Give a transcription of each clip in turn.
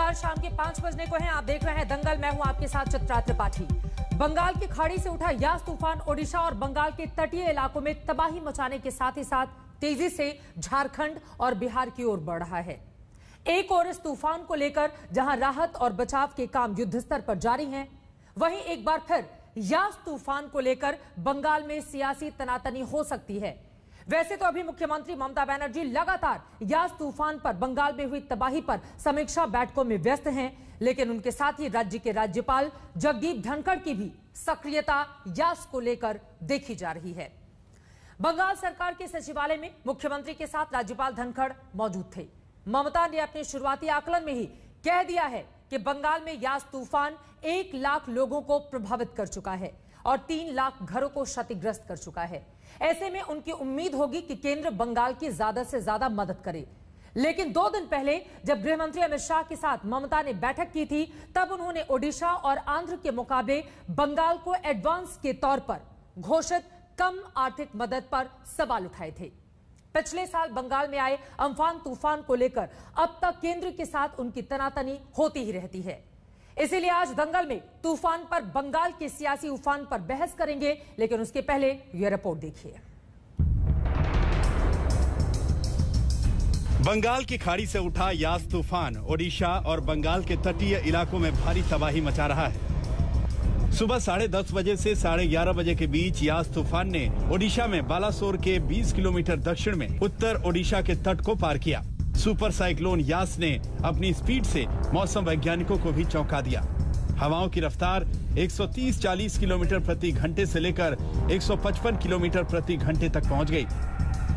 नमस्कार, शाम के 5 बजने को हैं। आप देख रहे हैं दंगल। मैं हूं आपके साथ चित्रा त्रिपाठी। बंगाल की खाड़ी से उठा यास तूफान ओडिशा और बंगाल के तटीय इलाकों में तबाही मचाने के साथ ही साथ तेजी से झारखंड और बिहार की ओर बढ़ रहा है। एक ओर इस तूफान को लेकर जहां राहत और बचाव के काम युद्ध स्तर पर जारी हैं, वहीं एक बार फिर यास तूफान को लेकर बंगाल में सियासी तनातनी हो सकती है। वैसे तो अभी मुख्यमंत्री ममता बनर्जी लगातार यास तूफान पर बंगाल में हुई तबाही पर समीक्षा बैठकों में व्यस्त हैं, लेकिन उनके साथ ही राज्य के राज्यपाल जगदीप धनखड़ की भी सक्रियता यास को लेकर देखी जा रही है। बंगाल सरकार के सचिवालय में मुख्यमंत्री के साथ राज्यपाल धनखड़ मौजूद थे। ममता ने अपने शुरुआती आकलन में ही कह दिया है कि बंगाल में यास तूफान 1 लाख लोगों को प्रभावित कर चुका है और 3 लाख घरों को क्षतिग्रस्त कर चुका है। ऐसे में उनकी उम्मीद होगी कि केंद्र बंगाल की ज्यादा से ज्यादा मदद करे। लेकिन 2 दिन पहले जब गृह मंत्री अमित शाह के साथ ममता ने बैठक की थी, तब उन्होंने ओडिशा और आंध्र के मुकाबले बंगाल को एडवांस के तौर पर घोषित कम आर्थिक मदद पर सवाल उठाए थे। पिछले साल बंगाल में आए अम्फान तूफान को लेकर अब तक केंद्र के साथ उनकी तनातनी होती ही रहती है। इसीलिए आज दंगल में तूफान पर, बंगाल के सियासी उफान पर बहस करेंगे, लेकिन उसके पहले यह रिपोर्ट देखिए। बंगाल की खाड़ी से उठा यास तूफान ओडिशा और बंगाल के तटीय इलाकों में भारी तबाही मचा रहा है। सुबह 10:30 बजे से 11:30 बजे के बीच यास तूफान ने ओडिशा में बालासोर के 20 किलोमीटर दक्षिण में उत्तर ओडिशा के तट को पार किया। सुपर साइक्लोन यास ने अपनी स्पीड से मौसम वैज्ञानिकों को भी चौंका दिया। हवाओं की रफ्तार 130-40 किलोमीटर प्रति घंटे से लेकर 155 किलोमीटर प्रति घंटे तक पहुंच गई।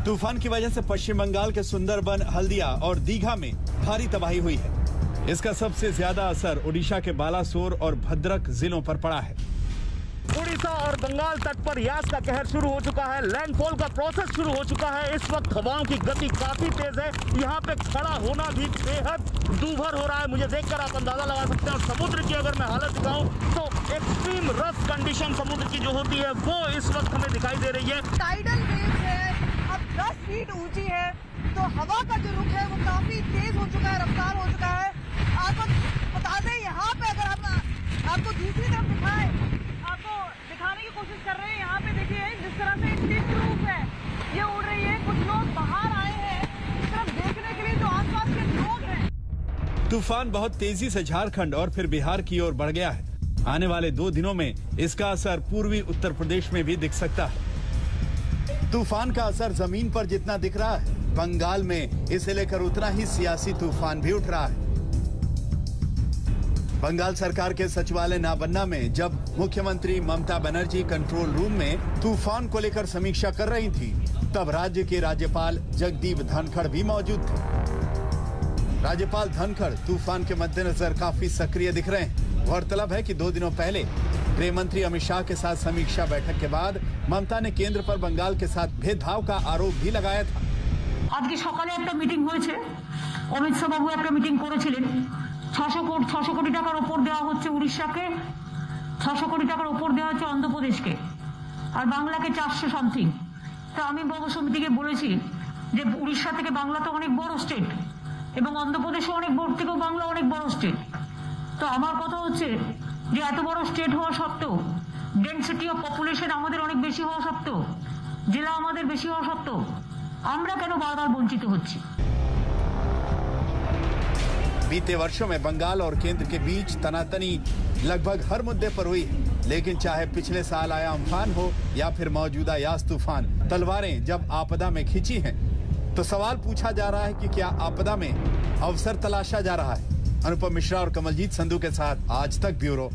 तूफान की वजह से पश्चिम बंगाल के सुंदरबन, हल्दिया और दीघा में भारी तबाही हुई है। इसका सबसे ज्यादा असर ओडिशा के बालासोर और भद्रक जिलों पर पड़ा है। उड़ीसा और बंगाल तट पर यास का कहर शुरू हो चुका है। लैंडफॉल का प्रोसेस शुरू हो चुका है। इस वक्त हवाओं की गति काफी तेज है। यहाँ पे खड़ा होना भी बेहद दूभर हो रहा है। मुझे देखकर आप अंदाजा लगा सकते हैं। और समुद्र की अगर मैं हालत दिखाऊं तो एक्सट्रीम रफ कंडीशन समुद्र की जो होती है वो इस वक्त हमें दिखाई दे रही है। टाइडल वेव है, अब 10 फीट ऊंची है, तो हवा का जो रुख है वो काफी तेज हो चुका है, रफ्तार हो चुका है। आपको बता दें, यहाँ पे अगर हम आपको दूसरी तरफ दिखाने की कोशिश कर रहे हैं, यहाँ पे देखिए जिस तरह से टिन रूफ है ये उड़ रही है। कुछ लोग बाहर आए हैं सिर्फ देखने के लिए, जो आसपास के लोग हैं। तूफान बहुत तेजी से झारखंड और फिर बिहार की ओर बढ़ गया है। आने वाले 2 दिनों में इसका असर पूर्वी उत्तर प्रदेश में भी दिख सकता है। तूफान का असर जमीन पर जितना दिख रहा है, बंगाल में इसे लेकर उतना ही सियासी तूफान भी उठ रहा है। बंगाल सरकार के सचिवालय नाबन्ना में जब मुख्यमंत्री ममता बनर्जी कंट्रोल रूम में तूफान को लेकर समीक्षा कर रही थी, तब राज्य के राज्यपाल जगदीप धनखड़ भी मौजूद थे। राज्यपाल धनखड़ तूफान के मद्देनजर काफी सक्रिय दिख रहे हैं। गौरतलब है कि 2 दिनों पहले गृह मंत्री अमित शाह के साथ समीक्षा बैठक के बाद ममता ने केंद्र पर बंगाल के साथ भेदभाव का आरोप भी लगाया था। आज के सकाले एक मीटिंग हुए, अमित शाह बाबू एक मीटिंग करेছিলেন। 600 কোটি টাকার উপর দেওয়া হচ্ছে উড়িষ্যাকে, 600 কোটি টাকার উপর দেওয়া হচ্ছে অন্ধ্রপ্রদেশকে, আর বাংলাকে 400 সামথিং। তো আমি বঙ্গ সমিতিকে বলেছি যে উড়িষ্যা থেকে বাংলা তো অনেক বড় স্টেট এবং অন্ধ্রপ্রদেশও অনেক বড়, থেকেও বাংলা অনেক বড় স্টেট। তো আমার কথা হচ্ছে যে এত বড় স্টেট হওয়া সত্ত্বেও, ডেনসিটি অফ পপুলেশন আমাদের অনেক বেশি হওয়া সত্ত্বেও, জেলা আমাদের বেশি হওয়া সত্ত্বেও আমরা কেন বারবার বঞ্চিত হচ্ছি। बीते वर्षों में बंगाल और केंद्र के बीच तनातनी लगभग हर मुद्दे पर हुई है, लेकिन चाहे पिछले साल आया अम्फान हो या फिर मौजूदा यास तूफान, तलवारें जब आपदा में खिंची हैं, तो सवाल पूछा जा रहा है कि क्या आपदा में अवसर तलाशा जा रहा है। अनुपम मिश्रा और कमलजीत संधू के साथ आज तक ब्यूरो।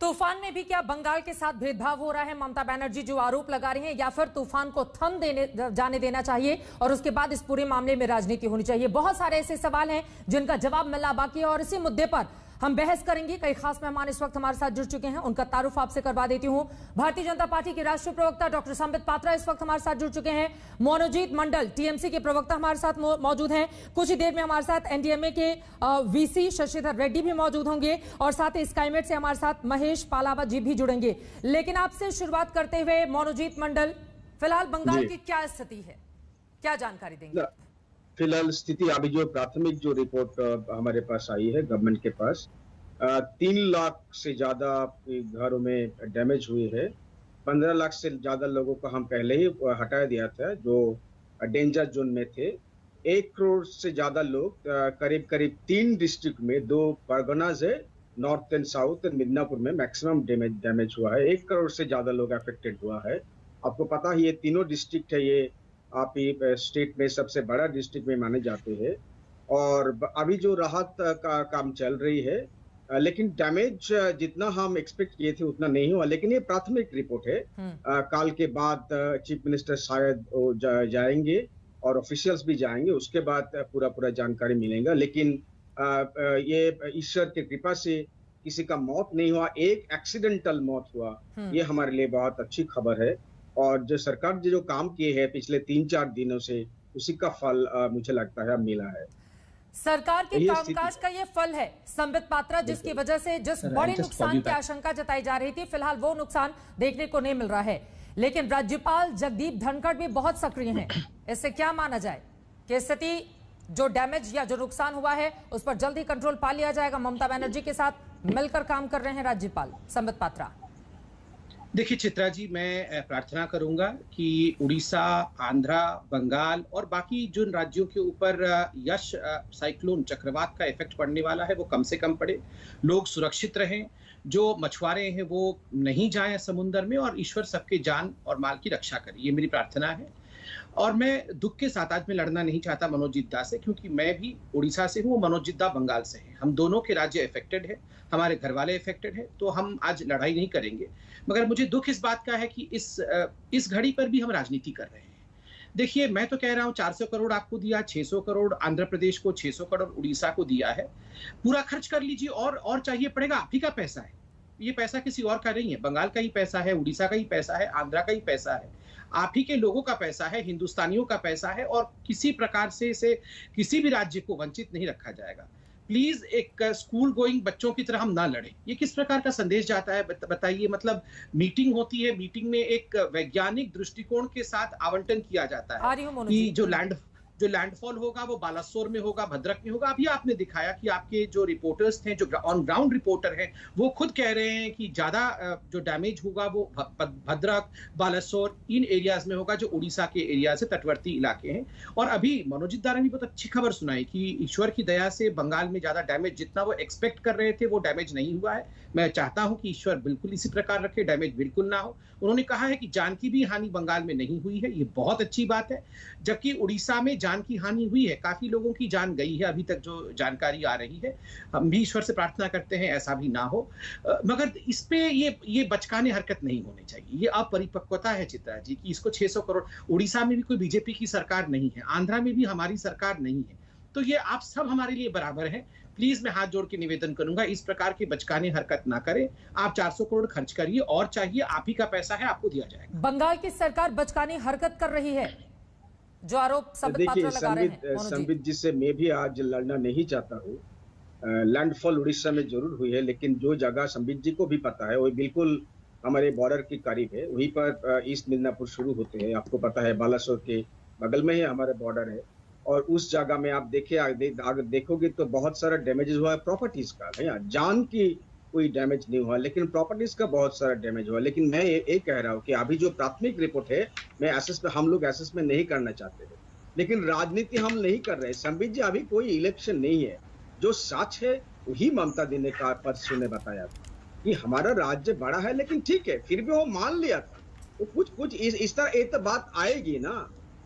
तूफान में भी क्या बंगाल के साथ भेदभाव हो रहा है? ममता बनर्जी जो आरोप लगा रही हैं, या फिर तूफान को थम जाने देना चाहिए और उसके बाद इस पूरे मामले में राजनीति होनी चाहिए? बहुत सारे ऐसे सवाल हैं जिनका जवाब मिलना बाकी है और इसी मुद्दे पर हम बहस करेंगे। कई खास मेहमान इस वक्त हमारे साथ जुड़ चुके हैं, उनका तारुफ आपसे करवा देती हूं। भारतीय जनता पार्टी के राष्ट्रीय प्रवक्ता डॉक्टर संबित पात्रा इस वक्त हमारे साथ जुड़ चुके हैं। मनोजीत मंडल टीएमसी के प्रवक्ता हमारे साथ मौजूद हैं। कुछ ही देर में हमारे साथ एनडीएमए के वीसी शशिधर रेड्डी भी मौजूद होंगे और साथ ही स्काईमेट से हमारे साथ महेश पालावा जी भी जुड़ेंगे। लेकिन आपसे शुरुआत करते हुए मनोजीत मंडल, फिलहाल बंगाल की क्या स्थिति है, क्या जानकारी देंगे? फिलहाल स्थिति अभी जो प्राथमिक जो रिपोर्ट हमारे पास आई है गवर्नमेंट के पास, 3 लाख से ज्यादा घरों में डैमेज हुई है। 15 लाख से ज्यादा लोगों को हम पहले ही हटा दिया था जो डेंजर जोन में थे। 1 करोड़ से ज्यादा लोग करीब करीब 3 डिस्ट्रिक्ट में, 2 परगनाज है, north and south and Midnapore में मैक्सिमम डैमेज हुआ है। 1 करोड़ से ज्यादा लोग अफेक्टेड हुआ है। आपको पता ही ये तीनों डिस्ट्रिक्ट है, ये आप स्टेट में सबसे बड़ा डिस्ट्रिक्ट में माने जाते हैं। और अभी जो राहत का काम चल रही है, लेकिन डैमेज जितना हम एक्सपेक्ट किए थे उतना नहीं हुआ। लेकिन ये प्राथमिक रिपोर्ट है। कल के बाद चीफ मिनिस्टर शायद जाएंगे और ऑफिशियल्स भी जाएंगे, उसके बाद पूरा जानकारी मिलेगा। लेकिन ये ईश्वर की कृपा से किसी का मौत नहीं हुआ, एक एक्सीडेंटल मौत हुआ, ये हमारे लिए बहुत अच्छी खबर है। और जो सरकार जो काम किए हैं पिछले 3-4 दिनों से, उसी का फल मुझे लगता है मिला है। सरकार के कामकाज का ये फल है संबित पात्रा, जिसकी वजह से जिस बड़े नुकसान की आशंका जताई जा रही थी, फिलहाल वो नुकसान देखने को नहीं मिल रहा है। लेकिन राज्यपाल जगदीप धनखड़ भी बहुत सक्रिय हैं। इससे क्या माना जाए कि स्थिति, जो डैमेज या जो नुकसान हुआ है, उस पर जल्द ही कंट्रोल पा लिया जाएगा? ममता बनर्जी के साथ मिलकर काम कर रहे हैं राज्यपाल। संबित पात्रा, देखिए चित्रा जी, मैं प्रार्थना करूंगा कि उड़ीसा, आंध्रा, बंगाल और बाकी जिन राज्यों के ऊपर यश साइक्लोन चक्रवात का इफेक्ट पड़ने वाला है वो कम से कम पड़े, लोग सुरक्षित रहें, जो मछुआरे हैं वो नहीं जाएं समुद्र में, और ईश्वर सबके जान और माल की रक्षा करे, ये मेरी प्रार्थना है। और मैं दुख के साथ आज मैं लड़ना नहीं चाहता मनोजीत दा से, क्योंकि मैं भी उड़ीसा से हूँ, मनोजीत दा बंगाल से है। हम दोनों के राज्य इफेक्टेड है, हमारे घर वाले इफेक्टेड है, तो हम आज लड़ाई नहीं करेंगे। मगर मुझे दुख इस बात का है कि इस घड़ी पर भी हम राजनीति कर रहे हैं। देखिए, मैं तो कह रहा हूँ 400 करोड़ आपको दिया, 600 करोड़ आंध्र प्रदेश को, 600 करोड़ उड़ीसा को दिया है, पूरा खर्च कर लीजिए। और चाहिए पड़ेगा, आप ही का पैसा है, ये पैसा किसी और का नहीं है, बंगाल का ही पैसा है, उड़ीसा का ही पैसा है, आंध्रा का ही पैसा है, आप ही के लोगों का पैसा है, हिंदुस्तानियों का पैसा है, और किसी प्रकार से इसे किसी भी राज्य को वंचित नहीं रखा जाएगा। प्लीज एक स्कूल गोइंग बच्चों की तरह हम ना लड़ें। ये किस प्रकार का संदेश जाता है बताइए? मतलब मीटिंग होती है, मीटिंग में एक वैज्ञानिक दृष्टिकोण के साथ आवंटन किया जाता है कि जो लैंडफॉल होगा वो बालासोर में होगा, भद्रक में होगा। अभी आपने दिखाया कि आपके जो रिपोर्टर्स थे, जो ऑन ग्राउंड रिपोर्टर हैं, वो खुद कह रहे हैं कि ज्यादा जो डैमेज होगा वो भद्रक, बालासोर, इन एरियाज में होगा जो उड़ीसा के एरिया से तटवर्ती इलाके हैं। और अभी मनोजीत दा ने भी बहुत अच्छी खबर सुनाई कि ईश्वर की दया से बंगाल में ज्यादा डैमेज, जितना वो एक्सपेक्ट कर रहे थे वो डैमेज नहीं हुआ है। मैं चाहता हूं कि ईश्वर बिल्कुल इसी प्रकार रखे, डैमेज बिल्कुल ना हो। उन्होंने कहा है कि जान की भी हानि बंगाल में नहीं हुई है, ये बहुत अच्छी बात है। जबकि उड़ीसा में जान की हानि हुई है, काफी लोगों की जान गई है, अभी तक जो जानकारी आ रही है। हम भी ईश्वर से प्रार्थना करते हैं ऐसा भी ना हो, मगर इस पे ये बचकाने हरकत नहीं होनी चाहिए। ये अपरिपक्वता है चित्रा जी कि इसको 600 करोड़, उड़ीसा में भी कोई बीजेपी की सरकार नहीं है, आंध्रा में भी हमारी सरकार नहीं है, तो ये आप सब हमारे लिए बराबर हैं। प्लीज मैं हाथ जोड़ के निवेदन करूंगा, इस प्रकार की बचकाने हरकत ना करें। आप 400 करोड़ खर्च करिए, और चाहिए, आप ही का पैसा है, आपको दिया जाएगा। बंगाल की सरकार बचकाने हरकत कर रही है, जो आरोप संबित पात्रा लगा रहे हैं। संबित जी से मैं भी आज लड़ना नहीं चाहता हूँ। लैंडफॉल उड़ीसा में जरूर हुई है, लेकिन जो जगह संबित जी को भी पता है वो बिल्कुल हमारे बॉर्डर के करीब है, वहीं पर ईस्ट मिदनापुर शुरू होते हैं। आपको पता है बालासोर के बगल में ही हमारे बॉर्डर है, और उस जगह में आप अगर देखोगे तो बहुत सारा डैमेज हुआ है प्रॉपर्टीज का। जान की कोई डैमेज नहीं हुआ, लेकिन प्रॉपर्टीज का बहुत सारा डैमेज हुआ। लेकिन मैं ये कह रहा हूँ कि अभी जो प्राथमिक रिपोर्ट है, हम लोग असेसमेंट नहीं करना चाहते हैं, लेकिन राजनीति हम नहीं कर रहे। संबित जी, अभी कोई इलेक्शन नहीं है, जो सच है वही ममता दी ने परसों ने बताया था कि हमारा राज्य बड़ा है, लेकिन ठीक है, फिर भी वो मान लिया था। तो कुछ इस तरह एक बात आएगी ना,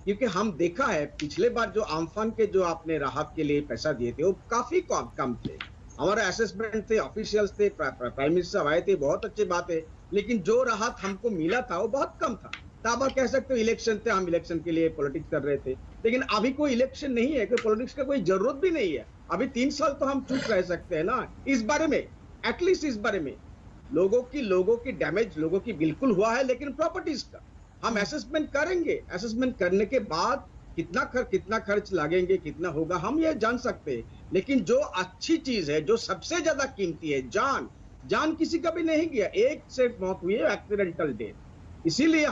क्योंकि हम देखा है पिछले बार जो आम्फान के जो आपने राहत के लिए पैसा दिए थे वो काफी कम थे। हमारे असेसमेंट थे, ऑफिशियल्स थे, प्राइम मिनिस्टर आए थे, बहुत अच्छी बात है, लेकिन जो राहत हमको मिला था वो बहुत कम था। तब आप कह सकते हो इलेक्शन थे, हम इलेक्शन के लिए पॉलिटिक्स कर रहे थे, लेकिन अभी कोई इलेक्शन नहीं है, कोई पॉलिटिक्स का कोई जरूरत भी नहीं है। अभी 3 साल तो हम चुप रह सकते हैं ना इस बारे में, एटलीस्ट इस बारे में। लोगों की डैमेज लोगों की बिल्कुल हुआ है, लेकिन प्रॉपर्टीज का हम असेसमेंट करेंगे। असेसमेंट करने के बाद कितना खर्च लगेंगे, कितना होगा, हम ये जान सकते हैं। लेकिन जो अच्छी चीज है, जो सबसे ज्यादा कीमती है, जान किसी का भी नहीं गया। एक से मौत हुई है, एक्सीडेंटल डेथ। इसीलिए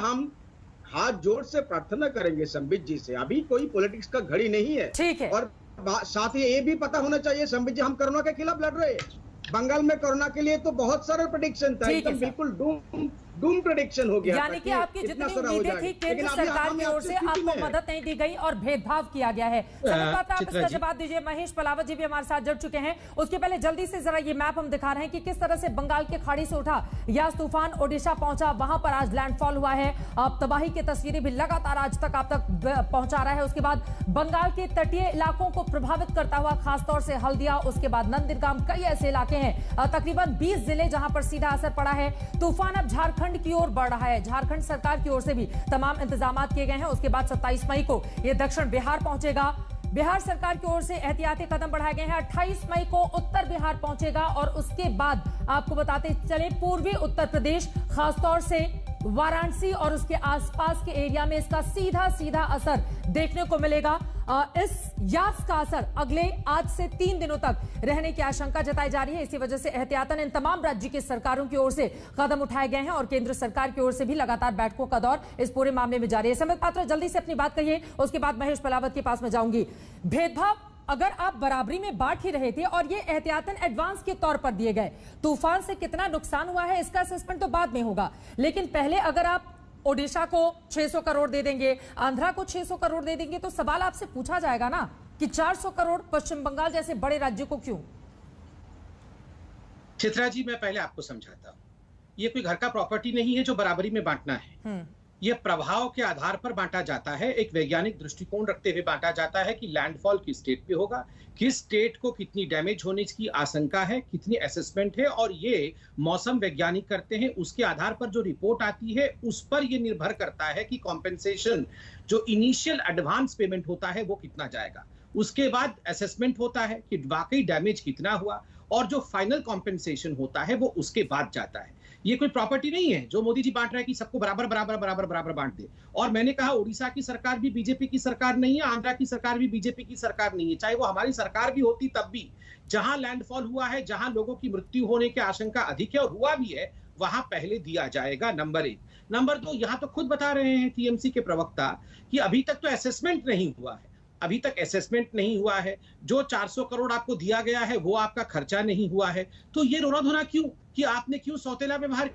हाथ जोड़ से प्रार्थना करेंगे संबित जी से, अभी कोई पॉलिटिक्स का घड़ी नहीं है। ठीक है। और साथ ही ये भी पता होना चाहिए संबित जी, हम कोरोना के खिलाफ लड़ रहे हैं। बंगाल में कोरोना के लिए तो बहुत सारा प्रेडिक्शन था, एकदम बिल्कुल डूम प्रेडिक्शन हो गया। यानी कि आपकी जितनी उम्मीदें थी केंद्र सरकार की ओर से आपको मदद नहीं दी गई और भेदभाव किया गया है। आप इसका जवाब दीजिए। महेश पलावत जी भी हमारे साथ जुड़ चुके हैं। उसके पहले जल्दी से जरा ये मैप हम दिखा रहे हैं कि किस तरह से बंगाल के खाड़ी से उठा यास तूफान ओडिशा पहुंचा, वहां पर आज लैंडफॉल हुआ है। अब तबाही की तस्वीरें भी लगातार आज तक आप तक पहुंचा रहा है। उसके बाद बंगाल के तटीय इलाकों को प्रभावित करता हुआ खासतौर से हल्दिया, उसके बाद नंदीग्राम, कई ऐसे इलाके हैं, तकरीबन 20 जिले जहां पर सीधा असर पड़ा है। तूफान अब झारखंड की ओर बढ़ रहा है। झारखंड सरकार की ओर से भी तमाम इंतजाम किए गए हैं। उसके बाद 27 मई को यह दक्षिण बिहार पहुंचेगा। बिहार सरकार की ओर से एहतियाती कदम बढ़ाए गए हैं। 28 मई को उत्तर बिहार पहुंचेगा और उसके बाद आपको बताते चले पूर्वी उत्तर प्रदेश, खासतौर से वाराणसी और उसके आसपास के एरिया में इसका सीधा असर देखने को मिलेगा। इस यास का असर अगले आज से 3 दिनों तक रहने की आशंका जताई जा रही है। इसी वजह से एहतियातन इन तमाम राज्य की सरकारों की ओर से कदम उठाए गए हैं और केंद्र सरकार की ओर से भी लगातार बैठकों का दौर इस पूरे मामले में जारी है। संबित पात्रा, जल्दी से अपनी बात कहिए, उसके बाद महेश पलावत के पास में जाऊंगी। भेदभाव अगर आप बराबरी में बांट ही रहे थे और ये एहतियातन एडवांस के तौर पर दिए गए, तूफान से कितना नुकसान हुआ है इसका असेसमेंट तो बाद में होगा, लेकिन पहले अगर आप ओडिशा को 600 करोड़ दे देंगे, आंध्रा को 600 करोड़ दे देंगे, तो सवाल आपसे पूछा जाएगा ना कि 400 करोड़ पश्चिम बंगाल जैसे बड़े राज्य को क्यों? चित्रा जी, मैं पहले आपको समझाता हूं, ये कोई घर का प्रॉपर्टी नहीं है जो बराबरी में बांटना है। यह प्रभाव के आधार पर बांटा जाता है, एक वैज्ञानिक दृष्टिकोण रखते हुए बांटा जाता है कि लैंडफॉल किस स्टेट पे होगा, किस स्टेट को कितनी डैमेज होने की आशंका है, कितनी असेसमेंट है, और ये मौसम वैज्ञानिक करते हैं। उसके आधार पर जो रिपोर्ट आती है उस पर यह निर्भर करता है कि कॉम्पेंसेशन, जो इनिशियल एडवांस पेमेंट होता है वो कितना जाएगा। उसके बाद असेसमेंट होता है कि वाकई डैमेज कितना हुआ, और जो फाइनल कॉम्पेंसेशन होता है वो उसके बाद जाता है। ये कोई प्रॉपर्टी नहीं है जो मोदी जी बांट रहे हैं कि सबको बराबर बराबर बराबर बराबर बांट दे। और मैंने कहा, उड़ीसा की सरकार भी बीजेपी की सरकार नहीं है, आंध्रा की सरकार भी बीजेपी की सरकार नहीं है, चाहे वो हमारी सरकार भी होती तब भी। जहां लैंडफॉल हुआ है, जहां लोगों की मृत्यु होने की आशंका अधिक है और हुआ भी है, वहां पहले दिया जाएगा, नंबर 1। नंबर 2, यहां तो खुद बता रहे हैं टीएमसी के प्रवक्ता कि अभी तक तो असेसमेंट नहीं हुआ है, अभी तक असेसमेंट नहीं हुआ है। जो 400 करोड़ आपको दिया गया है वो आपका खर्चा नहीं हुआ है। तो ये रोना धोना क्यों कि आपने क्यों सौतेला व्यवहार,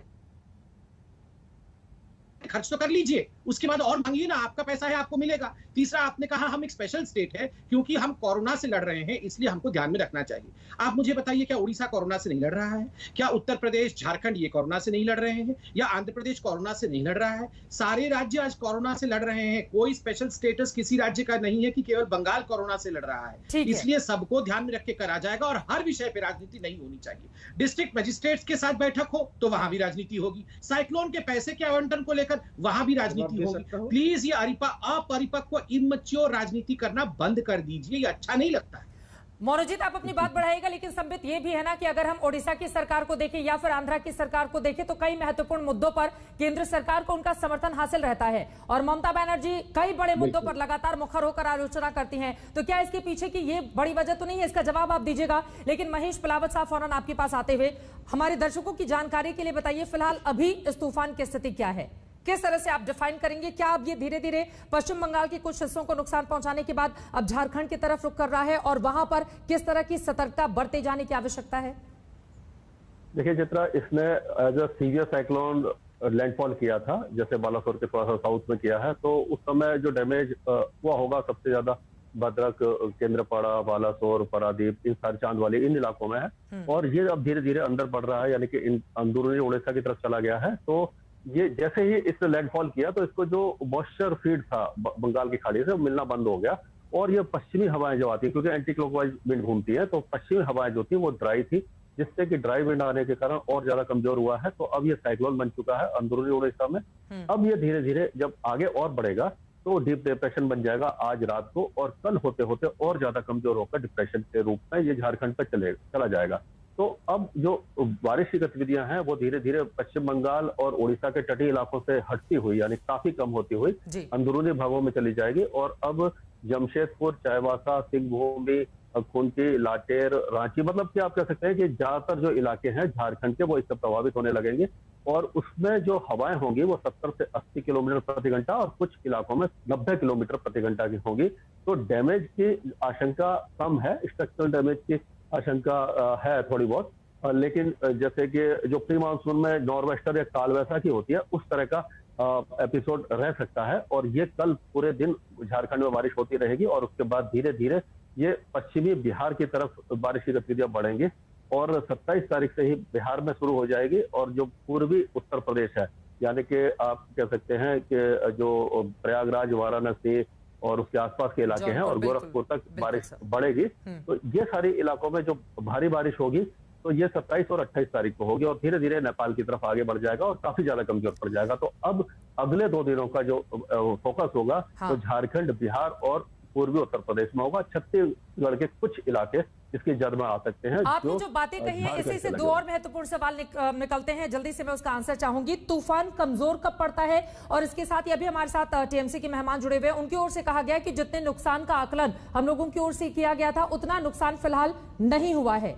खर्च तो कर लीजिए, उसके बाद और मांगिए ना, आपका पैसा है, आपको मिलेगा। तीसरा, आपने कहा हम एक स्पेशल स्टेट है क्योंकि हम कोरोना से लड़ रहे हैं, इसलिए हमको ध्यान में रखना चाहिए। आप मुझे बताइए, क्या उड़ीसा कोरोना से नहीं लड़ रहा है? क्या उत्तर प्रदेश, झारखंड ये कोरोना से नहीं लड़ रहे हैं? या आंध्र प्रदेश कोरोना से नहीं लड़ रहा है? सारे राज्य आज कोरोना से लड़ रहे हैं। कोई स्पेशल स्टेटस किसी राज्य का नहीं है कि केवल बंगाल कोरोना से लड़ रहा है। इसलिए सबको ध्यान में रख के करा जाएगा और हर विषय पे राजनीति नहीं होनी चाहिए। डिस्ट्रिक्ट मजिस्ट्रेट्स के साथ बैठक हो तो वहां भी राजनीति होगी, साइक्लोन के पैसे के आवंटन को लेकर वहां भी राजनीति होगी। प्लीज ये अपरिपक्व इमैच्योर राजनीति करना बंद कर दीजिए, ये अच्छा नहीं लगता है। मनोजीत, आप अपनी बात बढ़ाइएगा, लेकिन संबित ये भी है ना कि अगर हम ओडिशा की सरकार को देखें या फिर आंध्रा की सरकार को देखें तो कई महत्वपूर्ण मुद्दों पर केंद्र सरकार को उनका समर्थन हासिल रहता है और ममता बनर्जी कई बड़े मुद्दों पर लगातार मुखर होकर आलोचना करती हैं। तो क्या इसके पीछे की ये बड़ी वजह तो नहीं है? इसका जवाब आप दीजिएगा। लेकिन महेश पलावत साहब, फौरन आपके पास आते हुए हमारे दर्शकों की जानकारी के लिए बताइए, फिलहाल अभी इस तूफान की स्थिति क्या है, किस तरह से आप डिफाइन करेंगे? क्या अब ये धीरे धीरे पश्चिम बंगाल के कुछ हिस्सों को नुकसान पहुंचाने के बाद अब झारखंड की तरफ रुख कर रहा है और वहां पर किस तरह की सतर्कता बरते जाने की आवश्यकता है? देखिए चित्रा, इसने as a severe cyclone landfall किया था, जैसे बालासोर के थोड़ा सा साउथ में किया है, तो उस समय जो डैमेज हुआ होगा सबसे ज्यादा भद्रक, केंद्रपाड़ा, बालासोर, पारादीप, इन सारे चांद वाले इन इलाकों में है। और ये अब धीरे धीरे अंदर बढ़ रहा है, यानी कि अंदरूनी उड़ीसा की तरफ चला गया है। तो ये जैसे ही इसने लैंडफॉल किया तो इसको जो मॉइस्चर फीड था बंगाल की खाड़ी से मिलना बंद हो गया और ये पश्चिमी हवाएं जो आती है, क्योंकि एंटी क्लॉकवाइज विंड घूमती है, तो पश्चिमी हवाएं जो थी वो ड्राई थी, जिससे कि ड्राई विंड आने के कारण और ज्यादा कमजोर हुआ है। तो अब ये साइक्लोन बन चुका है अंदरूनी उड़ीसा में। अब ये धीरे धीरे जब आगे और बढ़ेगा तो डीप डिप्रेशन बन जाएगा आज रात को, और कल होते होते और ज्यादा कमजोर होकर डिप्रेशन के रूप में ये झारखंड पर चला जाएगा। तो अब जो बारिश की गतिविधियां हैं वो धीरे धीरे पश्चिम बंगाल और उड़ीसा के तटीय इलाकों से हटती हुई, यानी काफी कम होती हुई अंदरूनी भागों में चली जाएगी। और अब जमशेदपुर, चाईबासा, सिंहभूम, खूंटी, लाटेर, रांची, मतलब कि आप कह सकते हैं कि ज्यादातर जो इलाके हैं झारखंड के वो इससे प्रभावित होने लगेंगे और उसमें जो हवाएं होंगी वो 70 से 80 किलोमीटर प्रति घंटा और कुछ इलाकों में 90 किलोमीटर प्रति घंटा की होंगी। तो डैमेज की आशंका कम है, स्ट्रक्चरल डैमेज की आशंका है थोड़ी बहुत, लेकिन जैसे कि जो प्री मानसून में नॉर्वेस्टर या कालवैसा की होती है उस तरह का एपिसोड रह सकता है। और ये कल पूरे दिन झारखंड में बारिश होती रहेगी और उसके बाद धीरे धीरे ये पश्चिमी बिहार की तरफ बारिश की गतिविधियां बढ़ेंगी और 27 तारीख से ही बिहार में शुरू हो जाएगी। और जो पूर्वी उत्तर प्रदेश है, यानी कि आप कह सकते हैं कि जो प्रयागराज, वाराणसी और उसके आसपास के इलाके हैं और गोरखपुर तक बारिश बढ़ेगी। तो ये सारे इलाकों में जो भारी बारिश होगी तो ये 27 और 28 तारीख को होगी और धीरे धीरे नेपाल की तरफ आगे बढ़ जाएगा और काफी ज्यादा कमजोर पड़ जाएगा। तो अब अगले 2 दिनों का जो फोकस होगा तो झारखंड, बिहार और पूर्वी उत्तर प्रदेश में होगा। छत्तीसगढ़ के कुछ इलाके इसकी जद में आ सकते हैं। आपने जो बातें कही है इसी से 2 और महत्वपूर्ण सवाल निकलते हैं, जल्दी से मैं उसका आंसर चाहूंगी। तूफान कमजोर कब पड़ता है? और इसके साथ ये भी हमारे साथ टीएमसी के मेहमान जुड़े हुए हैं, उनकी ओर से कहा गया कि जितने नुकसान का आकलन हम लोगों की ओर से किया गया था उतना नुकसान फिलहाल नहीं हुआ है।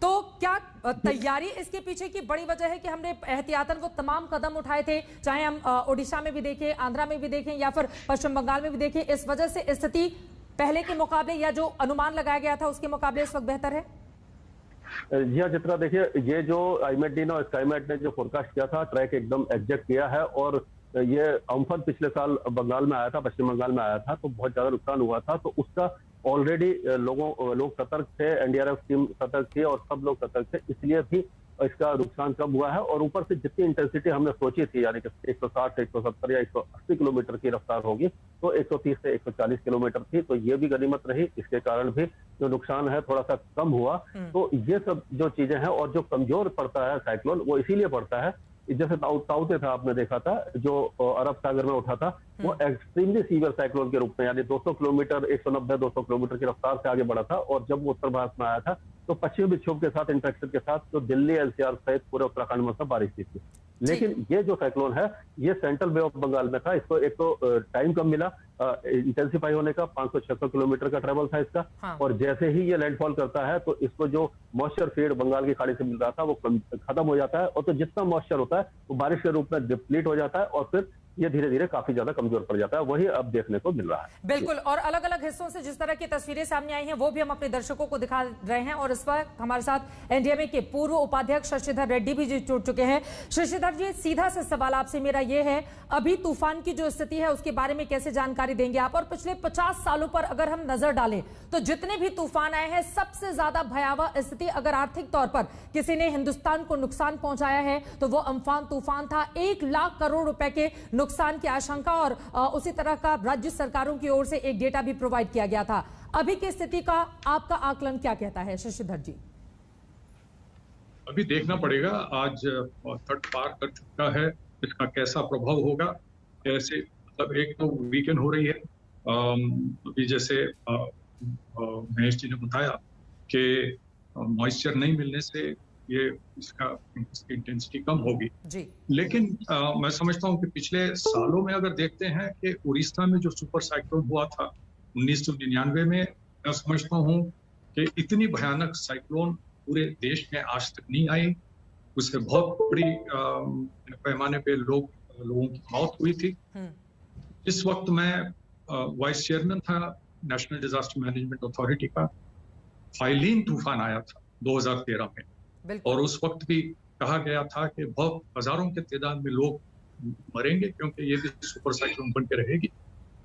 तो क्या तैयारी इसके पीछे की बड़ी वजह है कि हमने एहतियातन वो तमाम कदम उठाए थे, चाहे हम ओडिशा में भी देखें, आंध्रा में भी देखें या फिर पश्चिम बंगाल में भी देखें, इस वजह से स्थिति पहले के मुकाबले या जो अनुमान लगाया गया था उसके मुकाबले इस वक्त बेहतर है? जी हाँ चित्रा, देखिए ये जो आईमेट और स्काईमेट ने जो फोरकास्ट किया था ट्रैक एकदम एग्जैक्ट किया है। और ये अम्फन पिछले साल बंगाल में आया था, पश्चिम बंगाल में आया था, तो बहुत ज्यादा नुकसान हुआ था। तो उसका ऑलरेडी लोग सतर्क थे, एनडीआरएफ टीम सतर्क थी और सब लोग सतर्क थे, इसलिए भी इसका नुकसान कम हुआ है। और ऊपर से जितनी इंटेंसिटी हमने सोची थी, यानी कि 160 170 या 180 किलोमीटर की रफ्तार होगी, तो 130 से 140 किलोमीटर थी। तो ये भी गनीमत रही, इसके कारण भी जो नुकसान है थोड़ा सा कम हुआ। तो ये सब जो चीजें हैं, और जो कमजोर पड़ता है साइक्लोन वो इसीलिए पड़ता है, जैसे ताऊ था आपने देखा था जो अरब सागर में उठा था, वो एक्सट्रीमली सीवियर साइक्लोन के रूप में, यानी 200 किलोमीटर 190-200 किलोमीटर की रफ्तार से आगे बढ़ा था। और जब वो उत्तर भारत में आया था तो पश्चिमी विक्षोभ के साथ इंटरेक्शन के साथ तो दिल्ली, एनसीआर सहित पूरे उत्तराखंड में सब बारिश थी। लेकिन ये जो साइक्लोन है ये सेंट्रल बे ऑफ बंगाल में था, इसको एक तो टाइम कम मिला इंटेंसिफाई होने का, 500-600 किलोमीटर का ट्रेवल था इसका। हाँ। और जैसे ही ये लैंडफॉल करता है तो इसको जो मॉइस्चर फीड बंगाल की खाड़ी से मिल रहा था वो खत्म हो जाता है, और तो जितना मॉइस्चर होता है वो बारिश के रूप में डिप्लीट हो जाता है और फिर ये धीरे धीरे काफी ज्यादा कमजोर पड़ जाता है। वही अब देखने को मिल रहा है। बिल्कुल, और अलग अलग हिस्सों से जिस तरह की तस्वीरें सामने आई हैं वो भी हम अपने दर्शकों को दिखा रहे हैं। और इस वक्त हमारे साथ एनडीएमए के पूर्व उपाध्यक्ष शशिधर रेड्डी भी जुड़ चुके हैं। शशिधर जी, सीधा सा सवाल आपसे मेरा ये है, अभी तूफान की जो स्थिति है उसके बारे में कैसे जानकारी देंगे आप? और पिछले 50 सालों पर अगर हम नजर डालें तो जितने भी तूफान आए हैं सबसे ज्यादा भयावह स्थिति अगर आर्थिक तौर पर किसी ने हिंदुस्तान को नुकसान पहुंचाया है तो वो अम्फान तूफान था। 1 लाख करोड़ रुपए के नुकसान की आशंका, और उसी तरह का राज्य सरकारों की ओर से एक डेटा भी प्रोवाइड किया गया था। अभी की स्थिति का आपका आकलन क्या कहता है शशिधर जी? अभी देखना पड़ेगा, आज तट पार कर चुका है, इसका कैसा प्रभाव होगा, कैसे, मतलब एक तो वीकेंड हो रही है अभी, जैसे महेश जी ने बताया कि मॉइस्चर नहीं मिलने से ये इसकी इंटेंसिटी कम होगी जी। लेकिन मैं समझता हूँ कि पिछले सालों में अगर देखते हैं कि उड़ीसा में जो सुपर साइक्लोन हुआ था 1999 में, मैं समझता हूँ कि इतनी भयानक साइक्लोन पूरे देश में आज तक नहीं आई। उससे बहुत बड़ी पैमाने पे लोगों की मौत हुई थी। इस वक्त मैं वाइस चेयरमैन था नेशनल डिजास्टर मैनेजमेंट अथॉरिटी का। फाइलीन तूफान आया था 2013 में, और उस वक्त भी कहा गया था कि बहुत हजारों के तादाद में लोग मरेंगे क्योंकि ये भी सुपर साइक्लोन बन के रहेगी।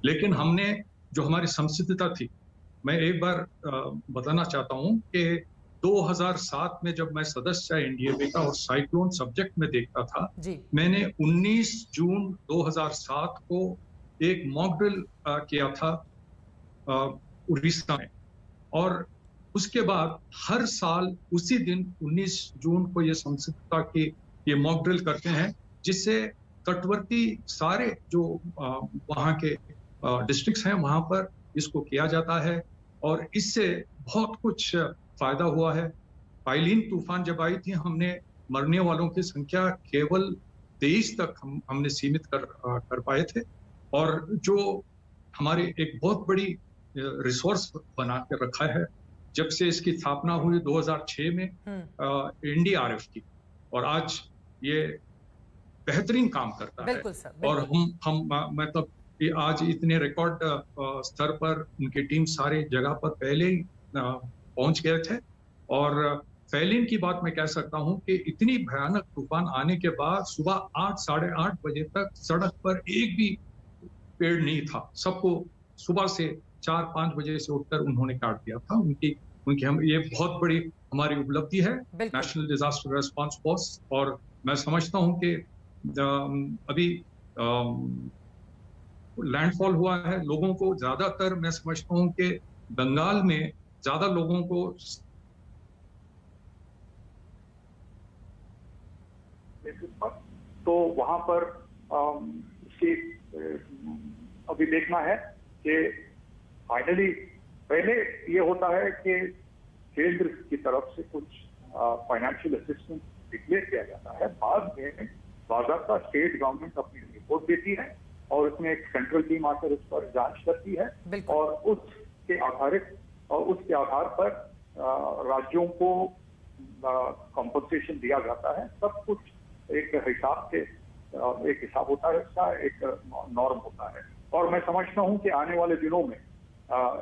लेकिन हमने जो हमारी संसिद्धता थी, मैं एक बार बताना चाहता हूँ कि 2007 में जब मैं सदस्य एनडीएमए का और साइक्लोन सब्जेक्ट में देखता था, मैंने 19 जून 2007 को एक मॉक ड्रिल किया था उड़ीसा में, और उसके बाद हर साल उसी दिन 19 जून को ये संसिद्धता की ये मॉक ड्रिल करते हैं, जिससे तटवर्ती सारे जो वहाँ के डिस्ट्रिक्ट्स हैं वहाँ पर इसको किया जाता है, और इससे बहुत कुछ फायदा हुआ है। फाइलीन तूफान जब आई थी, हमने मरने वालों की संख्या केवल 23 तक हमने सीमित कर पाए थे, और जो हमारी एक बहुत बड़ी रिसोर्स बना के रखा है जब से इसकी स्थापना हुई 2006 में NDRF की, और आज ये बेहतरीन काम करता है। बिल्कुल सर, बिल्कुल। और हम मतलब आज इतने रिकॉर्ड स्तर पर उनकी टीम सारे जगह पर पहले ही पहुंच गए थे। और फैलिन की बात मैं कह सकता हूं कि इतनी भयानक तूफान आने के बाद सुबह 8 साढ़े 8 बजे तक सड़क पर एक भी पेड़ नहीं था। सबको सुबह से 4-5 बजे से उठकर उन्होंने काट दिया था। उनकी हम ये बहुत बड़ी हमारी उपलब्धि है नेशनल डिजास्टर रिस्पांस फोर्स। और मैं समझता हूं कि अभी लैंडफॉल हुआ है, लोगों को ज्यादातर मैं समझता हूं कि बंगाल में ज्यादा लोगों को तो वहां पर इसकी अभी देखना है कि फाइनली पहले ये होता है कि केंद्र की तरफ से कुछ फाइनेंशियल असिस्टेंस डिक्लेयर किया जाता है, बाद में बाकायदा स्टेट गवर्नमेंट अपनी रिपोर्ट देती है और उसमें एक सेंट्रल टीम आकर उस पर जांच करती है और उसके आधार पर राज्यों को कॉम्पनसेशन दिया जाता है। सब कुछ एक हिसाब होता है, इसका एक नॉर्म होता है। और मैं समझता हूं कि आने वाले दिनों में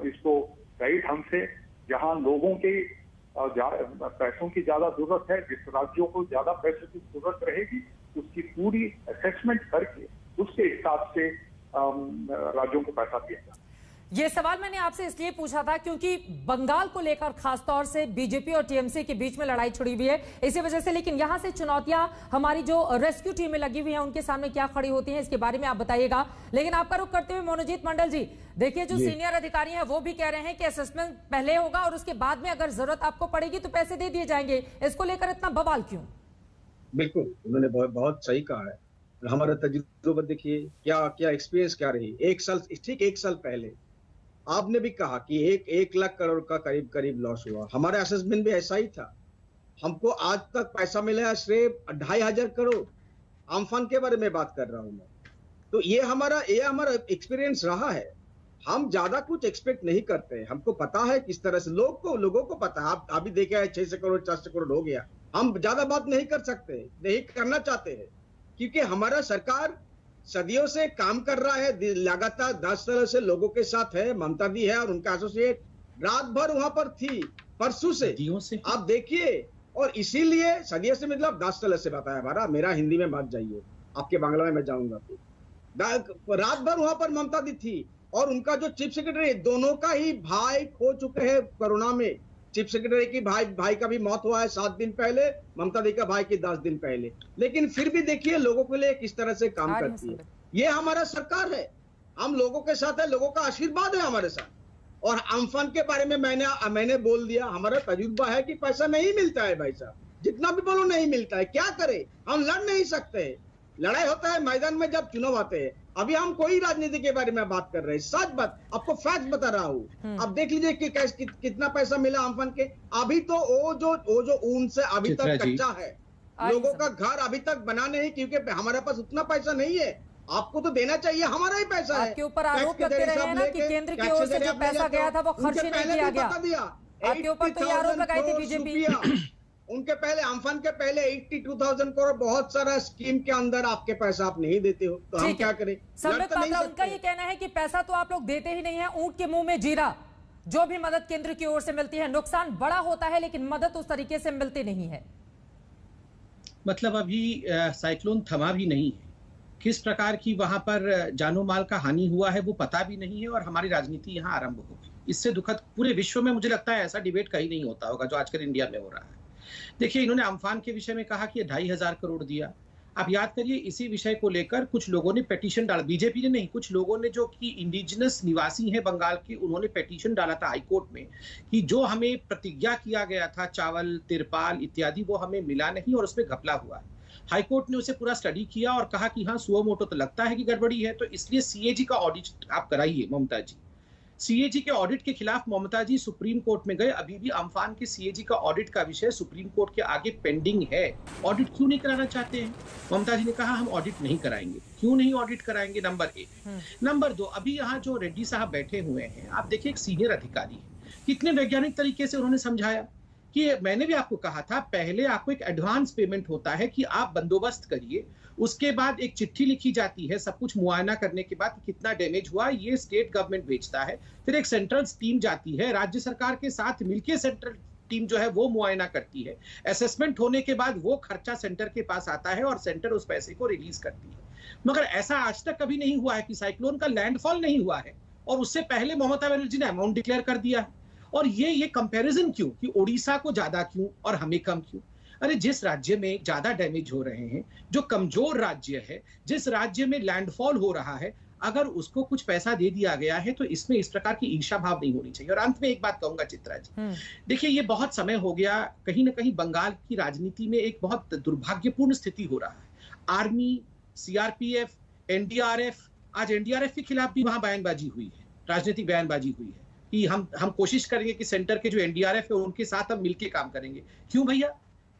इसको सही ढंग से, जहां लोगों के पैसों की ज्यादा जरूरत है, जिस राज्यों को ज्यादा पैसों की जरूरत रहेगी, उसकी पूरी असेसमेंट करके उसके हिसाब से राज्यों को पैसा दिया जाए। ये सवाल मैंने आपसे इसलिए पूछा था क्योंकि बंगाल को लेकर खासतौर से बीजेपी और टीएमसी के बीच में लड़ाई छिड़ी हुई है इसी वजह से। लेकिन यहां से चुनौतियां हमारी जो रेस्क्यू टीमें लगी हुई हैं उनके सामने क्या खड़ी होती हैं, इसके बारे में आप बताइएगा। लेकिन आपका रुख करते हुए मनोजीत मंडल जी, देखिए जो सीनियर अधिकारी हैं वो भी कह रहे हैं कि असेसमेंट पहले होगा और उसके बाद में अगर जरूरत आपको पड़ेगी तो पैसे दे दिए जाएंगे। इसको लेकर इतना बवाल क्यों? बिल्कुल, उन्होंने बहुत सही कहा है। हमारा तजुर्बा देखिए, क्या एक्सपीरियंस क्या रही। एक साल पहले आपने भी कहा कि 1 लाख करोड़ का करीब लॉस हुआ। हमारा असेसमेंट भी ऐसा ही था। हमको आज तक पैसा मिला है सिर्फ 2,500 करोड़। अम्फान के बारे में बात कर रहा हूं मैं। तो ये हमारा एक्सपीरियंस रहा है। हम ज्यादा कुछ एक्सपेक्ट नहीं करते। हमको पता है किस तरह से लोगों को पता है। आप अभी देखे है 600 करोड़ 400 करोड़ हो गया। हम ज्यादा बात नहीं कर सकते, नहीं करना चाहते हैं, क्योंकि हमारा सरकार सदियों से काम कर रहा है, लगातार 10 साल से लोगों के साथ है। ममता दी है और उनका एसोसिएट रात भर वहां पर थी, परसों से आप देखिए। और इसीलिए सदियों से मतलब 10 साल से बताया हमारा, मेरा हिंदी में मत जाइए, आपके बांग्ला में मैं जाऊंगा। तो रात भर वहां पर ममता दी थी और उनका जो चीफ सेक्रेटरी, दोनों का ही भाई खो चुके हैं कोरोना में। चीफ सेक्रेटरी की भाई का भी मौत हुआ है 7 दिन पहले, ममता दी का भाई की 10 दिन पहले। लेकिन फिर भी देखिए लोगों के लिए किस तरह से काम करती है। ये हमारा सरकार है, हम लोगों के साथ है, लोगों का आशीर्वाद है हमारे साथ। और अम्फान के बारे में मैंने बोल दिया, हमारा तजुर्बा है कि पैसा नहीं मिलता है भाई साहब, जितना भी बोलो नहीं मिलता है। क्या करे, हम लड़ नहीं सकते। लड़ाई होता है मैदान में जब चुनाव आते हैं। अभी हम कोई राजनीति के बारे में बात कर रहे हैं, सच बात आपको फैक्ट बता रहा हूँ। अब देख लीजिए कि कितना पैसा मिला अम्फान के। अभी तो वो जो ऊन से अभी तक कच्चा है, लोगों का घर अभी तक बना नहीं, क्योंकि हमारे पास उतना पैसा नहीं है। आपको तो देना चाहिए, हमारा ही पैसा है। आपके ऊपर आरोप लगते रहे हैं ना कि केंद्र की ओर से जो पैसा गया था वो खर्च नहीं किया गया। आपके ऊपर तो ये आरोप लगाई थी बीजेपी। उनके पहले अम्फान के पहले 82,000 करोड़ बहुत सारा स्कीम के अंदर आपके पैसा आप नहीं देते हो, तो हम क्या करें। संबित पात्रा, उनका ये कहना है कि पैसा तो आप लोग देते ही नहीं है, ऊंट के मुंह में जीरा। जो भी मदद केंद्र की ओर से मिलती है नुकसान बड़ा होता है, लेकिन मदद उस तरीके से मिलती नहीं है। मतलब अभी साइक्लोन थमा भी नहीं है, किस प्रकार की वहां पर जानो माल का हानि हुआ है वो पता भी नहीं है, और हमारी राजनीति यहाँ आरंभ होगी। इससे दुखद पूरे विश्व में मुझे लगता है ऐसा डिबेट कहीं नहीं होता होगा जो आजकल इंडिया में हो रहा है। देखिए, इन्होंने अम्फान के विषय में कहा कि 2,500 करोड़ दिया। आप याद करिए, इसी विषय को लेकर कुछ लोगों ने पेटिशन डाला, बीजेपी ने नहीं, कुछ लोगों ने जो कि इंडिजिनस निवासी हैं बंगाल के, उन्होंने पेटिशन डाला था हाईकोर्ट में कि जो हमें प्रतिज्ञा किया गया था, चावल, तिरपाल इत्यादि, वो हमें मिला नहीं और उसमें घपला हुआ है। हाईकोर्ट ने उसे पूरा स्टडी किया और कहा कि हाँ, सुओ मोटो तो लगता है कि गड़बड़ी है, तो इसलिए सीएजी का ऑडिट आप कराइए ममता जी। सीएजी के ऑडिट के खिलाफ ममता जी सुप्रीम कोर्ट में गए। अभी भी अम्फान के सीएजी का ऑडिट का विषय सुप्रीम कोर्ट के आगे पेंडिंग है। ऑडिट क्यों नहीं कराना चाहते हैं? ममता जी ने कहा हम ऑडिट नहीं कराएंगे। क्यों नहीं ऑडिट कराएंगे? नंबर 1। नंबर 2, अभी यहाँ जो रेड्डी साहब बैठे हुए हैं, आप देखिए एक सीनियर अधिकारी है। कितने वैज्ञानिक तरीके से उन्होंने समझाया कि मैंने भी आपको कहा था, पहले आपको एक एडवांस पेमेंट होता है कि आप बंदोबस्त करिए, उसके बाद एक चिट्ठी लिखी जाती है, सब कुछ मुआयना करने के बाद कितना डैमेज हुआ ये स्टेट गवर्नमेंट भेजता है, फिर एक सेंट्रल टीम जाती है, राज्य सरकार के साथ मिलकर सेंट्रल टीम जो है वो मुआयना करती है, असेसमेंट होने के बाद वो खर्चा सेंटर के पास आता है और सेंटर उस पैसे को रिलीज करती है। मगर ऐसा आज तक कभी नहीं हुआ है कि साइक्लोन का लैंडफॉल नहीं हुआ है और उससे पहले ममता बनर्जी ने अमाउंट डिक्लेयर कर दिया है। और ये कंपैरिजन क्यों कि ओडिशा को ज्यादा क्यों और हमें कम क्यों? अरे जिस राज्य में ज्यादा डैमेज हो रहे हैं, जो कमजोर राज्य है, जिस राज्य में लैंडफॉल हो रहा है, अगर उसको कुछ पैसा दे दिया गया है तो इसमें इस प्रकार की ईर्ष्या भाव नहीं होनी चाहिए। और अंत में एक बात कहूंगा चित्रा जी, देखिए ये बहुत समय हो गया, कहीं ना कहीं बंगाल की राजनीति में एक बहुत दुर्भाग्यपूर्ण स्थिति हो रहा है। आर्मी, सीआरपीएफ, एनडीआरएफ, आज एनडीआरएफ के खिलाफ भी वहां बयानबाजी हुई है, राजनीतिक बयानबाजी हुई है कि हम कोशिश करेंगे कि सेंटर के जो एनडीआरएफ है उनके साथ हम मिलकर काम करेंगे। क्यों भैया?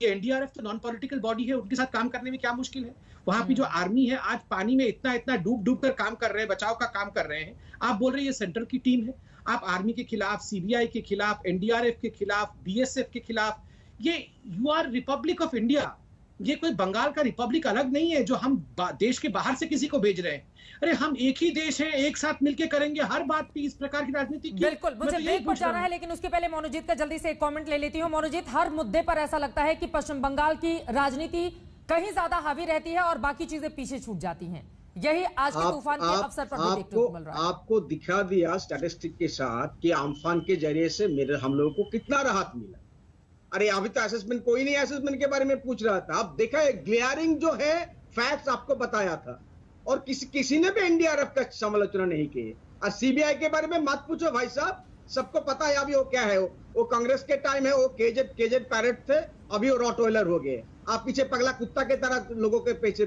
ये एनडीआरएफ तो नॉन पॉलिटिकल बॉडी है, उनके साथ काम करने में क्या मुश्किल है? वहां की जो आर्मी है आज पानी में इतना डूब कर काम कर रहे हैं, बचाव का काम कर रहे हैं। आप बोल रहे हैं ये सेंट्रल की टीम है। आप आर्मी के खिलाफ, सीबीआई के खिलाफ, एनडीआरएफ के खिलाफ, बीएसएफ के खिलाफ, ये you are Republic of India. ये कोई बंगाल का रिपब्लिक अलग नहीं है जो हम देश के बाहर से किसी को भेज रहे हैं। अरे हम एक ही देश है, एक साथ मिलकर करेंगे हर बात पे इस प्रकार की राजनीति। बिल्कुल, मुझे ब्रेक पर जाना है, लेकिन उसके पहले मोनूजीत का जल्दी से एक कमेंट ले लेती हूँ। मोनूजीत, हर मुद्दे पर ऐसा लगता है कि पश्चिम बंगाल की राजनीति कहीं ज्यादा हावी रहती है और बाकी चीजें पीछे छूट जाती हैं। यही आज के तूफान के अवसर पर भी देखने को मिल रहा है। आपको दिखा दिया स्टैटिस्टिक के साथ कि आम्फान के जरिए से हम लोगों को कितना राहत मिला। अरे अभी तो असेसमेंट कोई नहीं असेसमेंट के बारे में पूछ रहा था। अब देखा ग्लेयरिंग जो है फैक्ट्स आपको बताया था और किसी ने भी एनडीआरएफ का समालोचना नहीं की। और सीबीआई के बारे में मत पूछो भाई साहब, सबको पता है अभी वो क्या है। वो कांग्रेस के टाइम है, वो केजेड पैरेट थे, अभी वो रॉटवेलर हो गए। आप पीछे पगला कुत्ता के तरह लोगों के पीछे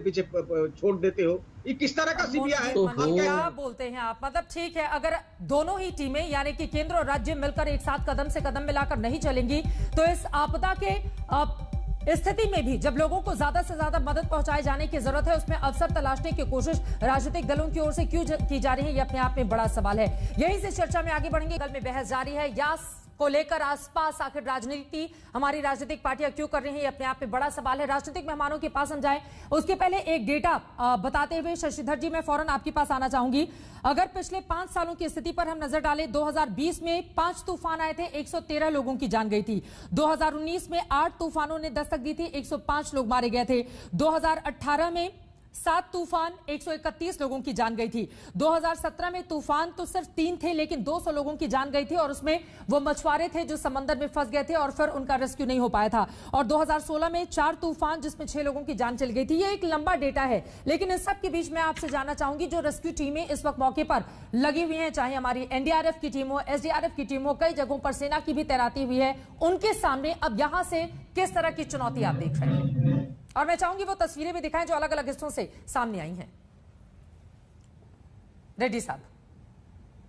छोड़ देते हो। ये किस तरह का सीबीआई है? क्या बोलते हैं आप? मतलब ठीक है, अगर दोनों ही टीमें यानी कि केंद्र और राज्य मिलकर एक साथ कदम से कदम मिलाकर नहीं चलेंगी तो इस आपदा के स्थिति में भी जब लोगों को ज्यादा से ज्यादा मदद पहुंचाए जाने की जरूरत है, उसमें अवसर तलाशने की कोशिश राजनीतिक दलों की ओर से क्यों की जा रही है, ये अपने आप में बड़ा सवाल है। यहीं से चर्चा में आगे बढ़ेंगे। कल में बहस जारी है यास को लेकर। आसपास आखिर राजनीति हमारी राजनीतिक पार्टियां क्यों कर रही हैं, ये अपने आप में बड़ा सवाल है। राजनीतिक मेहमानों के पास हम जाएं उसके पहले एक डेटा बताते हुए शशिधर जी मैं फौरन आपके पास आना चाहूंगी। अगर पिछले 5 सालों की स्थिति पर हम नजर डालें, 2020 में 5 तूफान आए थे, 113 लोगों की जान गई थी। 2019 में 8 तूफानों ने दस्तक दी थी, 105 लोग मारे गए थे। 2018 में 7 तूफान, 131 लोगों की जान गई थी। 2017 में तूफान तो सिर्फ 3 थे लेकिन 200 लोगों की जान गई थी और उसमें वो मछुआरे थे जो समंदर में फंस गए थे और फिर उनका रेस्क्यू नहीं हो पाया था। और 2016 में 4 तूफान जिसमें 6 लोगों की जान चली गई थी। ये एक लंबा डेटा है, लेकिन इस सब के बीच में आपसे जानना चाहूंगी जो रेस्क्यू टीमें इस वक्त मौके पर लगी हुई हैं, चाहे हमारी एनडीआरएफ की टीम हो, एसडीआरएफ की टीम हो, कई जगहों पर सेना की भी तैनाती हुई है, उनके सामने अब यहां से किस तरह की चुनौती आप देख रहे हैं? और मैं चाहूंगी वो तस्वीरें भी दिखाएं जो अलग अलग हिस्सों से सामने आई हैं। रेड्डी साहब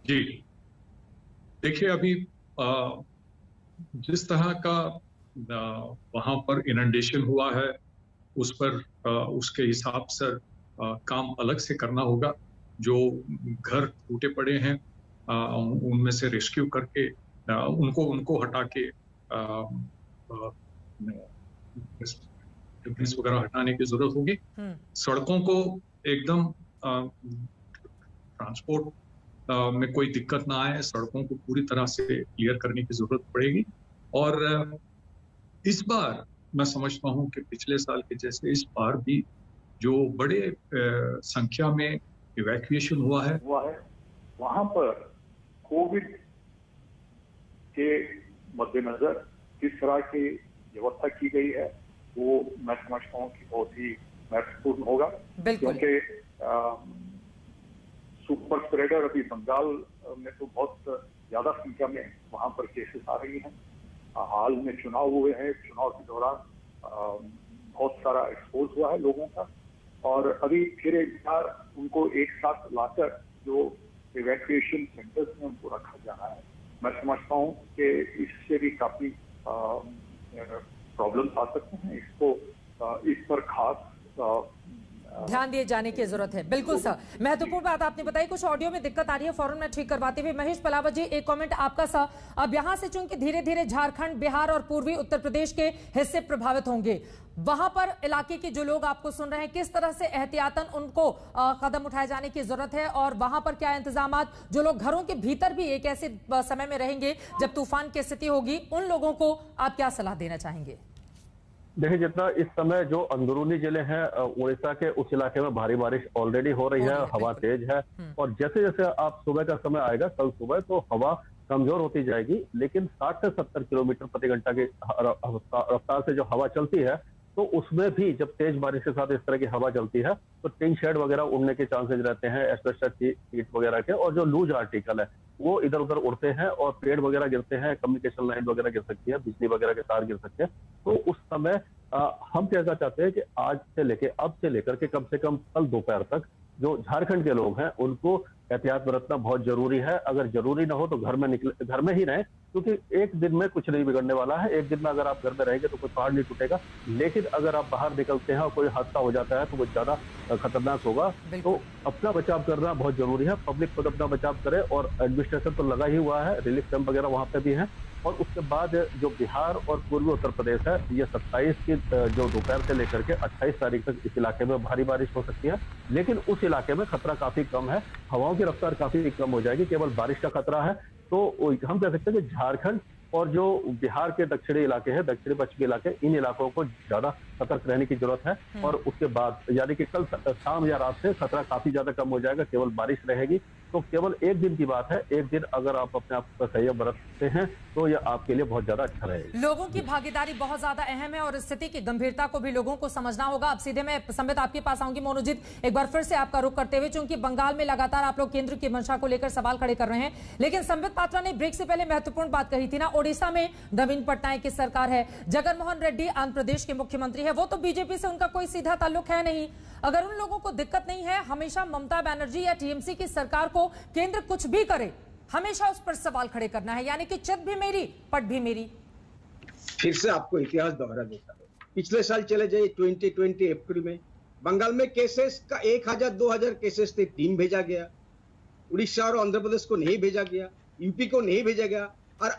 जी, देखिए अभी जिस तरह का वहां पर इनंडेशन हुआ है उस पर उसके हिसाब से काम अलग से करना होगा। जो घर टूटे पड़े हैं उनमें से रेस्क्यू करके उनको हटा के वगैरह हटाने की जरूरत होगी। सड़कों को एकदम ट्रांसपोर्ट में कोई दिक्कत ना आए, सड़कों को पूरी तरह से क्लियर करने की जरूरत पड़ेगी। और इस बार मैं समझता हूं कि पिछले साल के जैसे इस बार भी जो बड़े संख्या में इवैक्यूएशन हुआ है वहां पर कोविड के मद्देनजर किस तरह की व्यवस्था की गई है वो मैं समझता हूँ कि बहुत ही महत्वपूर्ण होगा, क्योंकि सुपर स्प्रेडर अभी बंगाल में तो बहुत ज्यादा संख्या में वहां पर केसेस आ रही हैं। हाल में चुनाव हुए हैं, चुनाव के दौरान बहुत सारा एक्सपोज हुआ है लोगों का, और अभी फिर एक बार उनको एक साथ लाकर जो इवैक्यूएशन सेंटर्स में उनको रखा जाना है। मैं समझता हूँ कि इससे भी काफी प्रॉब्लम्स आ सकते हैं। इस पर खास ध्यान दिए जाने की जरूरत है। बिल्कुल सर, महत्वपूर्ण बात आपने बताई। कुछ ऑडियो में दिक्कत आ रही है, फौरन मैं ठीक करवाते हुए महेश पलावत जी एक कमेंट आपका सर। अब यहां से चूंकि धीरे धीरे झारखंड, बिहार और पूर्वी उत्तर प्रदेश के हिस्से प्रभावित होंगे, वहां पर इलाके के जो लोग आपको सुन रहे हैं, किस तरह से एहतियातन उनको कदम उठाए जाने की जरूरत है, और वहां पर क्या इंतजामात, जो लोग घरों के भीतर भी एक ऐसे समय में रहेंगे जब तूफान की स्थिति होगी, उन लोगों को आप क्या सलाह देना चाहेंगे? देखिए, जितना इस समय जो अंदरूनी जिले हैं उड़ीसा के, उस इलाके में भारी बारिश ऑलरेडी हो रही है, हवा तेज है, और जैसे जैसे आप सुबह का समय आएगा कल सुबह, तो हवा कमजोर होती जाएगी, लेकिन 60 से 70 किलोमीटर प्रति घंटा की रफ्तार से जो हवा चलती है, तो उसमें भी जब तेज बारिश के साथ इस तरह की हवा चलती है तो टिन शेड वगैरह उड़ने के चांसेस रहते हैं, एस्बेस्टस शीट वगैरह के, और जो लूज आर्टिकल है वो इधर उधर उड़ते हैं और पेड़ वगैरह गिरते हैं, कम्युनिकेशन लाइन वगैरह गिर सकती है, बिजली वगैरह के तार गिर सकते हैं। तो उस समय हम कहना चाहते हैं कि आज से लेकर के कम से कम कल दोपहर तक जो झारखंड के लोग हैं उनको एहतियात बरतना बहुत जरूरी है। अगर जरूरी ना हो तो घर में ही रहें, क्योंकि एक दिन में कुछ नहीं बिगड़ने वाला है। एक दिन में अगर आप घर में रहेंगे तो कोई पहाड़ नहीं टूटेगा, लेकिन अगर आप बाहर निकलते हैं और कोई हादसा हो जाता है तो वो ज्यादा खतरनाक होगा। तो अपना बचाव करना बहुत जरूरी है, पब्लिक खुद अपना बचाव करे, और एडमिनिस्ट्रेशन तो लगा ही हुआ है, रिलीफ कैंप वगैरह वहां पे भी है। और उसके बाद जो बिहार और पूर्वी उत्तर प्रदेश है, ये 27 की जो दोपहर से लेकर के 28 तारीख तक इस इलाके में भारी बारिश हो सकती है, लेकिन उस इलाके में खतरा काफी कम है, हवाओं की रफ्तार काफी कम हो जाएगी, केवल बारिश का खतरा है। तो हम कह सकते हैं कि झारखंड और जो बिहार के दक्षिणी इलाके हैं, दक्षिणी पश्चिमी इलाके, इन इलाकों को ज्यादा सतर्क रहने की जरूरत है। और उसके बाद यानी कि कल शाम या रात से खतरा काफी ज्यादा कम हो जाएगा, केवल बारिश रहेगी। तो केवल एक दिन की बात है, एक दिन अगर आप अपने आप का संयम बरतते हैं तो यह आपके लिए बहुत ज्यादा अच्छा रहेगा। लोगों की भागीदारी बहुत ज्यादा अहम है और स्थिति की गंभीरता को भी लोगों को समझना होगा। अब सीधे मैं संबित आपके पास आऊंगी। मोनूजीत, एक बार फिर से आपका रुख करते हुए, चूंकि बंगाल में लगातार आप लोग केंद्र की मंशा को लेकर सवाल खड़े कर रहे हैं, लेकिन संबित पात्रा ने ब्रेक से पहले महत्वपूर्ण बात कही थी ना, ओडिशा में नवीन पटनायक की सरकार है, जगनमोहन रेड्डी आंध्र प्रदेश के मुख्यमंत्री है, वो तो बीजेपी से उनका कोई सीधा ताल्लुक है नहीं। अगर उन लोगों को दिक्कत नहीं है, हमेशा ममता बनर्जी या टीएमसी की सरकार को केंद्र कुछ भी करे, हमेशा उस पर सवाल खड़े करना है, यानी कि चित भी मेरी पट भी मेरी। फिर से आपको इतिहास दोहरा देता है। पिछले साल चले जाइए 2020 अप्रैल में बंगाल में केसेस का 1000-2000 केसेस थे, टीम भेजा गया, उड़ीसा और आंध्र प्रदेश को नहीं भेजा गया, यूपी को नहीं भेजा गया। और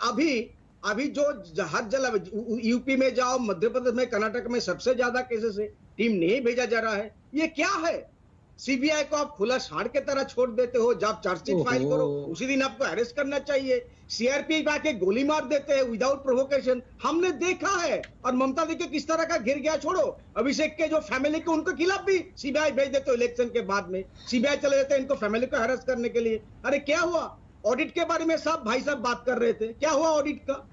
अभी जो हर जगह यूपी में जाओ, मध्य प्रदेश में, कर्नाटक में सबसे ज्यादा केसेस है, टीम नहीं भेजा जा रहा है। ये क्या है? सीबीआई को आप खुला सांड के तरह छोड़ देते हो, जब चार्जशीट फाइल करो उसी दिन आपको अरेस्ट करना चाहिए। सीआरपी आके गोली मार देते हैं विदाउट प्रोवोकेशन, हमने देखा है। और ममता दी के किस तरह का घिर गया, छोड़ो अभिषेक के जो फैमिली को, उनके खिलाफ भी सीबीआई भेज देते हो। इलेक्शन के बाद में सीबीआई चले जाते हैं इनको फैमिली को हरास करने के लिए। अरे क्या हुआ? ऑडिट के बारे में सब भाई साहब बात कर रहे थे, क्या हुआ ऑडिट का?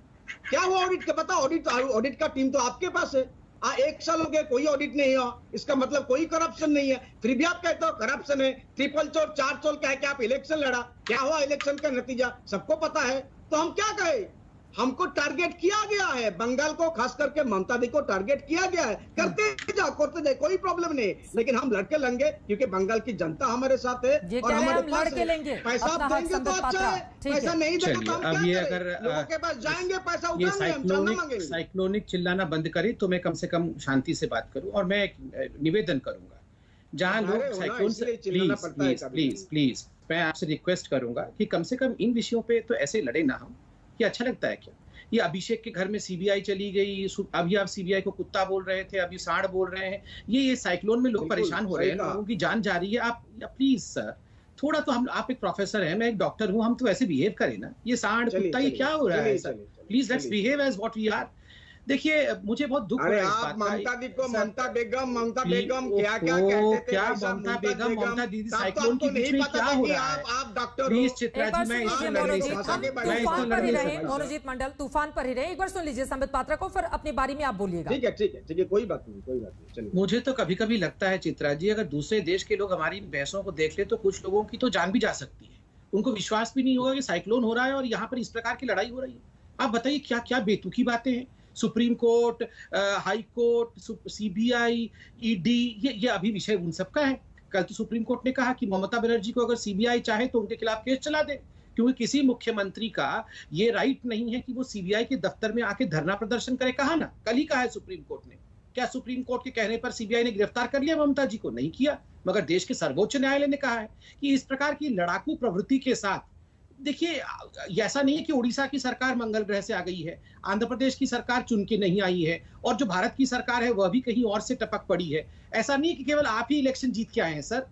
क्या हुआ ऑडिट का? पता, ऑडिट का टीम तो आपके पास है। 1 साल हो गया, कोई ऑडिट नहीं हुआ, इसका मतलब कोई करप्शन नहीं है। फिर भी आप कहते हो करप्शन है, ट्रिपल चोर 4 चोर कह के आप इलेक्शन लड़ा। क्या हुआ इलेक्शन का नतीजा सबको पता है। तो हम क्या कहें? हमको टारगेट किया गया है, बंगाल को खास करके ममता दी को टारगेट किया गया है। करते जाओ, कोई प्रॉब्लम नहीं, लेकिन हम लड़के लेंगे क्योंकि बंगाल की जनता हमारे साथ है और हमारे पास पैसा देंगे तो अच्छा है, पैसा नहीं देंगे तो हम क्या करें? लोगों के पास जाएंगे, पैसा उठाएंगे, हम चंदा मांगेंगे। साइक्लोनिक चिल्लाना बंद करें तो मैं कम से कम शांति से बात करूं। और मैं एक निवेदन करूंगा, जहां लोग साइक्लोन से प्लीज मैं आपसे रिक्वेस्ट करूंगा कि कम से कम इन विषयों पे तो ऐसे लड़े ना हम। ये अच्छा लगता है क्या? ये अभिषेक के घर में सीबीआई चली गई, अभी आप सीबीआई को कुत्ता बोल रहे थे, अभी सांड बोल रहे हैं। ये साइक्लोन में लोग परेशान हो रहे हैं, लोगों की जान जा रही है। आप प्लीज सर थोड़ा तो आप एक प्रोफेसर हैं, मैं एक डॉक्टर हूं, हम तो ऐसे बिहेव करें ना। ये सांड कुत्ता ये क्या हो रहा है sir? Please let's behave as what we are. देखिए मुझे बहुत दुख हो रहा है इस बात का। ममता दी को ममता बेगम क्या कहते थे? क्या ममता बेगम, ममता दीदी, साइक्लोन के बीच में क्या हो रहा है? आप डॉक्टर प्लीज चित्रा जी, मैं इसको लड़ नहीं सकता। मोनूजीत मंडल तूफान पर ही रहे, एक बार सुन लीजिए संबित पात्रा को, फिर अपनी बारी में आप बोलिएगा। ठीक है, कोई बात नहीं। चलिए। मुझे तो कभी कभी लगता है चित्रा जी, अगर दूसरे देश के लोग हमारी बहसों को देख ले तो कुछ लोगों की तो जान भी जा सकती है। उनको विश्वास भी नहीं होगा कि साइक्लोन हो रहा है और यहाँ पर इस प्रकार की लड़ाई हो रही है। आप बताइए क्या क्या बेतुकी बातें हैं। Supreme court, high court, CBI, ED, ये अभी विषय उन सब का है। कल तो सुप्रीम कोर्ट ने कहा कि ममता बनर्जी को अगर सीबीआई चाहे तो उनके खिलाफ केस चला दे, क्योंकि किसी मुख्यमंत्री का ये राइट नहीं है कि वो सीबीआई के दफ्तर में आके धरना प्रदर्शन करे। कहा ना, कल ही कहा है सुप्रीम कोर्ट ने। क्या सुप्रीम कोर्ट के कहने पर सीबीआई ने गिरफ्तार कर लिया ममता जी को? नहीं किया। मगर देश के सर्वोच्च न्यायालय ने कहा है कि इस प्रकार की लड़ाकू प्रवृत्ति के साथ, देखिए ऐसा नहीं है कि उड़ीसा की सरकार मंगल ग्रह से आ गई है, आंध्र प्रदेश की सरकार चुन के नहीं आई है, और जो भारत की सरकार है वह भी कहीं और से टपक पड़ी है। ऐसा नहीं है कि केवल आप ही इलेक्शन जीत के आए हैं सर,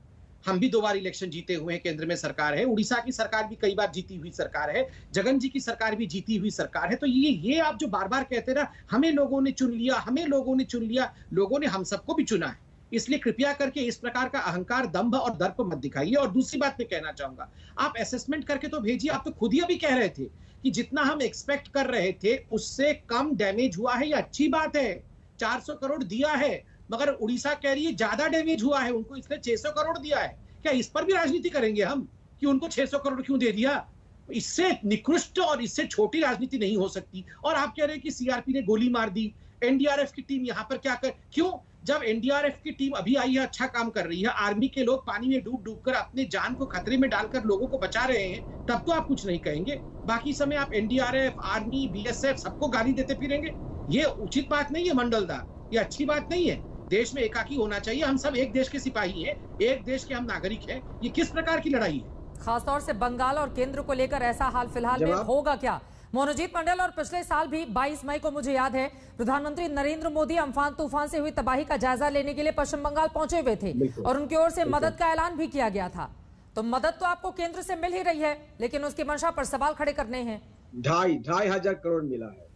हम भी 2 बार इलेक्शन जीते हुए हैं, केंद्र में सरकार है, उड़ीसा की सरकार भी कई बार जीती हुई सरकार है, जगन जी की सरकार भी जीती हुई सरकार है। तो ये आप जो बार बार कहते ना हमें लोगों ने चुन लिया, हमें लोगों ने चुन लिया, लोगों ने हम सबको भी चुना है। इसलिए कृपया करके इस प्रकार का अहंकार, दंभ और दर्प मत दिखाइए। और दूसरी बात मैं कहना चाहूंगा, आप असेसमेंट करके तो भेजिए। आप तो खुद ही अभी कह रहे थे कि जितना हम एक्सपेक्ट कर रहे थे उससे कम डैमेज हुआ है, ये अच्छी बात है। 400 करोड़ दिया है, मगर उड़ीसा कह रही है ज्यादा डैमेज हुआ है, उनको इसलिए 600 करोड़ दिया है। क्या इस पर भी राजनीति करेंगे हम कि उनको 600 करोड़ क्यों दे दिया? इससे निकृष्ट और इससे छोटी राजनीति नहीं हो सकती। और आप कह रहे हैं कि सीआरपी ने गोली मार दी, एनडीआरएफ की टीम यहाँ पर क्या कर, क्यों? जब एनडीआरएफ की टीम अभी आई है, अच्छा काम कर रही है, आर्मी के लोग पानी में डूब कर अपने जान को खतरे में डालकर लोगों को बचा रहे हैं, तब तो आप कुछ नहीं कहेंगे। बाकी समय आप एनडीआरएफ, आर्मी, बीएसएफ सबको गाली देते फिरेंगे। ये उचित बात नहीं है मंडलदा, ये अच्छी बात नहीं है। देश में एकाकी होना चाहिए। हम सब एक देश के सिपाही हैं, एक देश के हम नागरिक हैं। ये किस प्रकार की लड़ाई है? खासतौर से बंगाल और केंद्र को लेकर ऐसा हाल फिलहाल में होगा क्या? मोनोजीत मंडल, और पिछले साल भी 22 मई को मुझे याद है प्रधानमंत्री नरेंद्र मोदी अम्फान तूफान से हुई तबाही का जायजा लेने के लिए पश्चिम बंगाल पहुंचे हुए थे और उनकी ओर से मदद का ऐलान भी किया गया था। तो मदद तो आपको केंद्र से मिल ही रही है, लेकिन उसकी मंशा पर सवाल खड़े करने हैं। 2,500 करोड़ मिला है।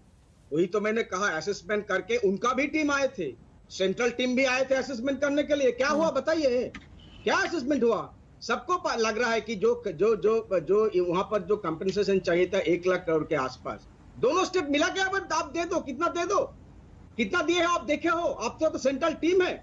वही तो मैंने कहा, असेसमेंट करके उनका भी टीम आए थे, सेंट्रल टीम भी आए थे असेसमेंट करने के लिए। क्या हुआ बताइए, क्या असेसमेंट हुआ? सबको लग रहा है कि जो वहां पर जो कंपनसेशन चाहिए था 1 लाख करोड़ के आसपास, दोनों स्टेप मिला क्या? आप दे दो, कितना दे दो, कितना दिए हैं आप देखे हो? आप तो सेंट्रल टीम है।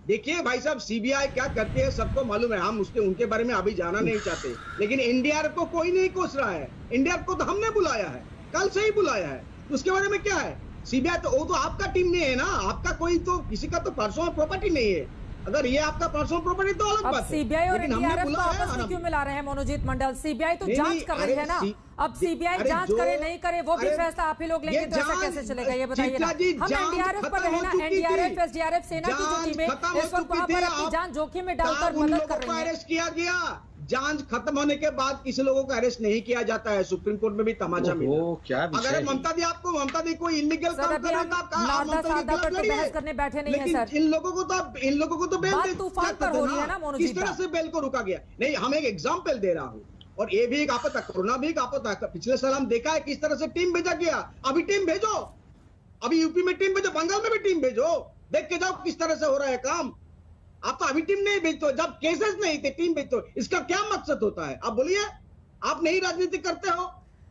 देखिए भाई साहब, सीबीआई क्या करती है सबको मालूम है, हम उनके बारे में अभी जाना नहीं चाहते। लेकिन एनडीआरएफ को कोई नहीं कोस रहा है, एनडीआरएफ को तो हमने बुलाया है, कल से ही बुलाया है। उसके बारे में क्या है? सीबीआई तो वो तो आपका टीम नहीं है ना, आपका कोई तो किसी का तो पर्सनल प्रॉपर्टी नहीं है। अगर ये आपका पर्सनल प्रॉपर्टी तो अलग बात है। सीबीआई और एनडीआरएफ को आपस में क्यों मिला रहे हैं मोनोजीत मंडल? सीबीआई तो जांच कर रही है ना। अब सीबीआई जांच करे नहीं करे वो भी फैसला आप ही लोग लेंगे, तो ऐसा कैसे चलेगा ये बताइए ना। हम एनडीआरएफ पर रहे ना, एनडीआरएफ, एसडीआरएफ, सेना की जो टीमें इस वक्त वहां पर अपनी जान जोखिम में डालकर मदद कर रही है। अरेस्ट किया गया, जांच खत्म होने के बाद किसी लोगों को अरेस्ट नहीं किया जाता है। सुप्रीम कोर्ट में भी तमाचा मिला। अगर ममता दी कोई इलीगल काम कर रहा था, बहस करने बैठे नहीं है सर। इन लोगों को तो बेल तूफान पर हो रही है ना मोनोजीत। किस तरह से बेल को रुका गया? नहीं, हम एक एग्जाम्पल दे रहा हूँ, और ये भी एक आपदा, कोरोना भी एक आपदा। पिछले साल हम देखा है किस तरह से टीम भेजा गया। अभी टीम भेजो, अभी यूपी में टीम भेजो, बंगाल में भी टीम भेजो, देख के जाओ किस तरह से हो रहा है काम। आप तो अभी टीम नहीं भेजते, जब केसेस नहीं थे टीम भेजते। इसका क्या मकसद होता है? आप बोलिए। आप नहीं राजनीति करते हो,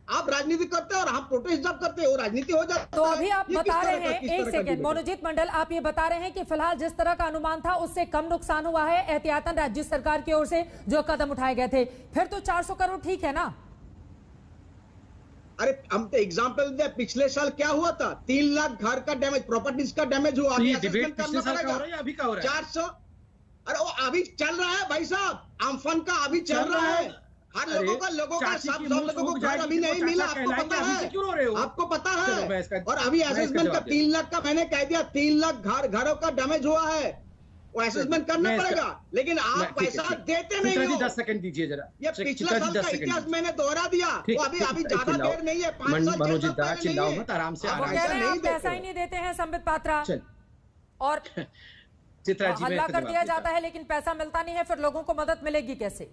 आप राजनीति करते हो और हम प्रोटेस्ट जब करते हो राजनीति हो जाती है। तो अभी आप बता रहे हैं, एक सेकेंड मोनोजीत मंडल, आप ये बता रहे हैं कि फिलहाल जिस तरह का अनुमान था उससे कम नुकसान हुआ है एहतियातन राज्य सरकार की ओर से जो कदम उठाए गए थे। फिर तो 400 करोड़ ठीक है ना? अरे हम तो एग्जाम्पल दे, पिछले साल क्या हुआ था? 3 लाख घर का डैमेज, प्रॉपर्टीज का डैमेज हुआ। अभी पिछले साल का हो रहा है, अभी का हो रहा है? 400। अरे वो अभी चल रहा है भाई साहब, अम्फन का अभी चल रहा है। हर लोगों का सब लोगों को घर अभी नहीं मिला, आपको पता है, आपको पता है। और अभी असेसमेंट का 3 लाख का मैंने कह दिया, 3 लाख घरों का डैमेज हुआ है, वो असेसमेंट करना पड़ेगा। लेकिन आप पैसा देते नहीं हो। 10 सेकंड दीजिए जरा। ये पिछले साल का इतिहास मैंने दोहरा दिया। वो अभी ज्यादा देर नहीं है, 5 साल चिल्लाओ मत, आराम से। पैसा ही नहीं देते हैं संबित पात्रा, और हल्ला कर दिया जाता है लेकिन पैसा मिलता नहीं है, फिर लोगों को मदद मिलेगी कैसे?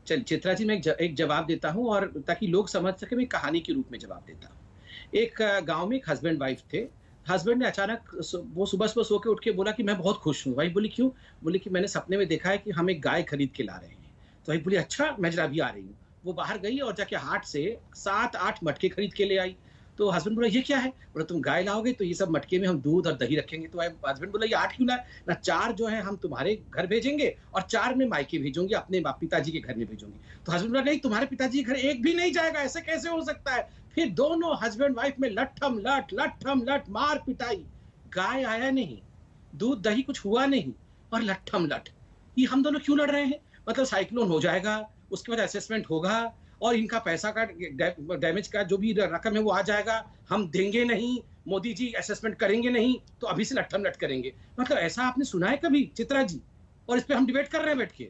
चल चित्रा जी, मैं एक जवाब देता हूं, और ताकि लोग समझ सके, मैं कहानी के रूप में जवाब देता हूं। एक गांव में एक हस्बैंड वाइफ थे। हस्बैंड ने अचानक वो सुबह सो के उठ के बोला कि मैं बहुत खुश हूँ। वाइफ बोली क्यों? बोली कि मैंने सपने में देखा है कि हम एक गाय खरीद के ला रहे हैं। तो वाइफ बोली अच्छा, मैं जरा अभी आ रही हूँ। वो बाहर गई और जाके हाट से 7-8 मटके खरीद के ले आई। तो हस्बैंड बोला ये क्या है? बोला तुम गाय लाओगे तो ये सब मटके में हम दूध और दही रखेंगे। तो हस्बैंड बोला ये 8 क्यों लाए? ना 4 जो है हम तुम्हारे घर भेजेंगे और 4 में मायके भेजूंगी, अपने पिताजी के घर में भेजूंगी। तो हस्बैंड बोला नहीं, तुम्हारे पिताजी के घर एक भी नहीं जाएगा, ऐसे कैसे हो सकता है? फिर दोनों हस्बैंड वाइफ में लट्ठम लट मार पिटाई। गाय आया नहीं, दूध दही कुछ हुआ नहीं, और लट्ठम लट। ये हम दोनों क्यों लड़ रहे हैं? मतलब साइक्लोन हो जाएगा, उसके बाद असेसमेंट होगा और इनका पैसा का डैमेज का जो भी रकम है वो आ जाएगा, हम देंगे नहीं, मोदी जी असेसमेंट करेंगे नहीं तो अभी से लट्ठम लट करेंगे। मतलब ऐसा आपने सुना है कभी चित्रा जी? और इस पे हम डिबेट कर रहे हैं बैठ के।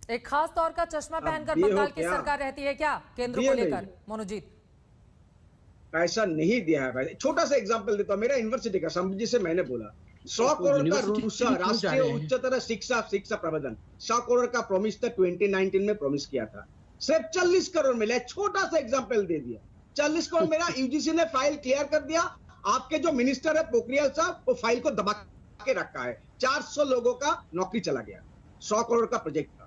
एक खास तौर का चश्मा पहनकर बंगाल की सरकार रहती है क्या केंद्र को लेकर? मनोजीत, ऐसा नहीं दिया है भाई। छोटा सा एग्जांपल देता हूं, मेरा यूनिवर्सिटी का संबंधी से मैंने बोला 100 करोड़ का रूसा राष्ट्रीय उच्चतर शिक्षा प्रबंधन 100 करोड़ का प्रॉमिस था, 2019 में प्रॉमिस किया था, सिर्फ 40 करोड़ मिला। छोटा सा एग्जांपल दे दिया, 40 करोड़ मेरा यूजीसी ने फाइल क्लियर कर दिया। आपके जो मिनिस्टर है पोखरियाल साहब, वो फाइल को दबा के रखा है। 400 लोगों का नौकरी चला गया। 100 करोड़ का प्रोजेक्ट था।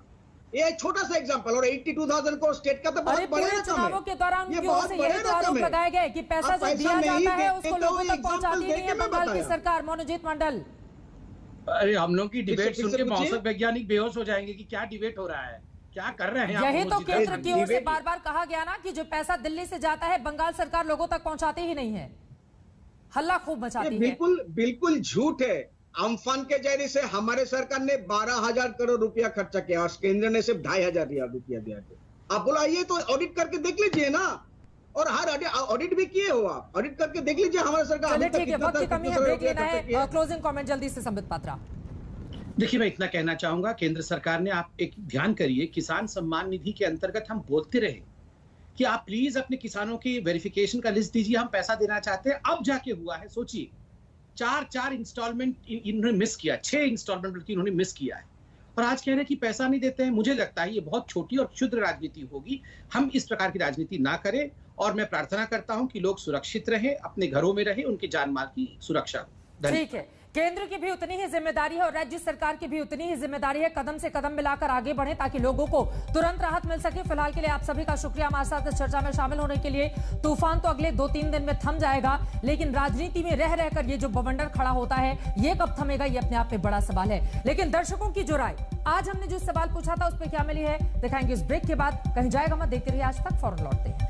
ये छोटा सा एग्जांपल। और 82,000 करोड़ स्टेट का तो बहुत बड़ा रकम है। चुनावों के दौरान उनकी ओर से यही आरोप लगाए गए कि पैसा जो दिया जाता है उसको लोगों तक पहुंचाती नहीं है बंगाल की सरकार। मनोजीत मंडल, अरे हम लोग की डिबेट सुन के मौसम वैज्ञानिक बेहोश हो जाएंगे कि क्या डिबेट हो रहा है, क्या कर रहे हैं। यही तो केंद्र की ओर से बार बार कहा गया ना कि जो पैसा दिल्ली से जाता है बंगाल सरकार लोगों तक पहुंचाती ही नहीं है, हल्ला खूब मचाती है। बिल्कुल झूठ है। अम्फान के जरिए से हमारे सरकार ने 12,000 करोड़ रुपया खर्चा किया और केंद्र ने सिर्फ 2,500 रुपया दिया। आप बोला ये तो ऑडिट करके देख लीजिए ना, और हर ऑडिट भी किए हो आप, ऑडिट करके देख लीजिए हमारे सरकार। ठीक है, वक्त की कमी है, ब्रेक लेना है। क्लोजिंग कमेंट जल्दी से संबित पात्रा। देखिए मैं इतना कहना चाहूंगा, केंद्र सरकार ने, आप एक ध्यान करिए, किसान सम्मान निधि के अंतर्गत हम बोलते रहे कि आप प्लीज अपने किसानों की वेरिफिकेशन का लिस्ट दीजिए, हम पैसा देना चाहते हैं। अब जाके हुआ है, सोचिए 4 इंस्टॉलमेंट इन्होंने मिस किया, 6 इंस्टॉलमेंट बल्कि इन्होंने मिस किया है, और आज कह रहे हैं कि पैसा नहीं देते हैं। मुझे लगता है ये बहुत छोटी और क्षुद्र राजनीति होगी। हम इस प्रकार की राजनीति ना करें, और मैं प्रार्थना करता हूं कि लोग सुरक्षित रहें, अपने घरों में रहें, उनके जान माल की सुरक्षा हो। ठीक है, केंद्र की भी उतनी ही जिम्मेदारी है और राज्य सरकार की भी उतनी ही जिम्मेदारी है, कदम से कदम मिलाकर आगे बढ़े ताकि लोगों को तुरंत राहत मिल सके। फिलहाल के लिए आप सभी का शुक्रिया हमारे साथ इस चर्चा में शामिल होने के लिए। तूफान तो अगले 2-3 दिन में थम जाएगा, लेकिन राजनीति में रह रहकर ये जो बवंडर खड़ा होता है ये कब थमेगा, ये अपने आप में बड़ा सवाल है। लेकिन दर्शकों की जो राय, आज हमने जो सवाल पूछा था उस पर क्या मिली है, दिखाएंगे इस ब्रेक के बाद। कहीं जाएगा मत, देखते रहिए आज तक, फौरन लौटते हैं।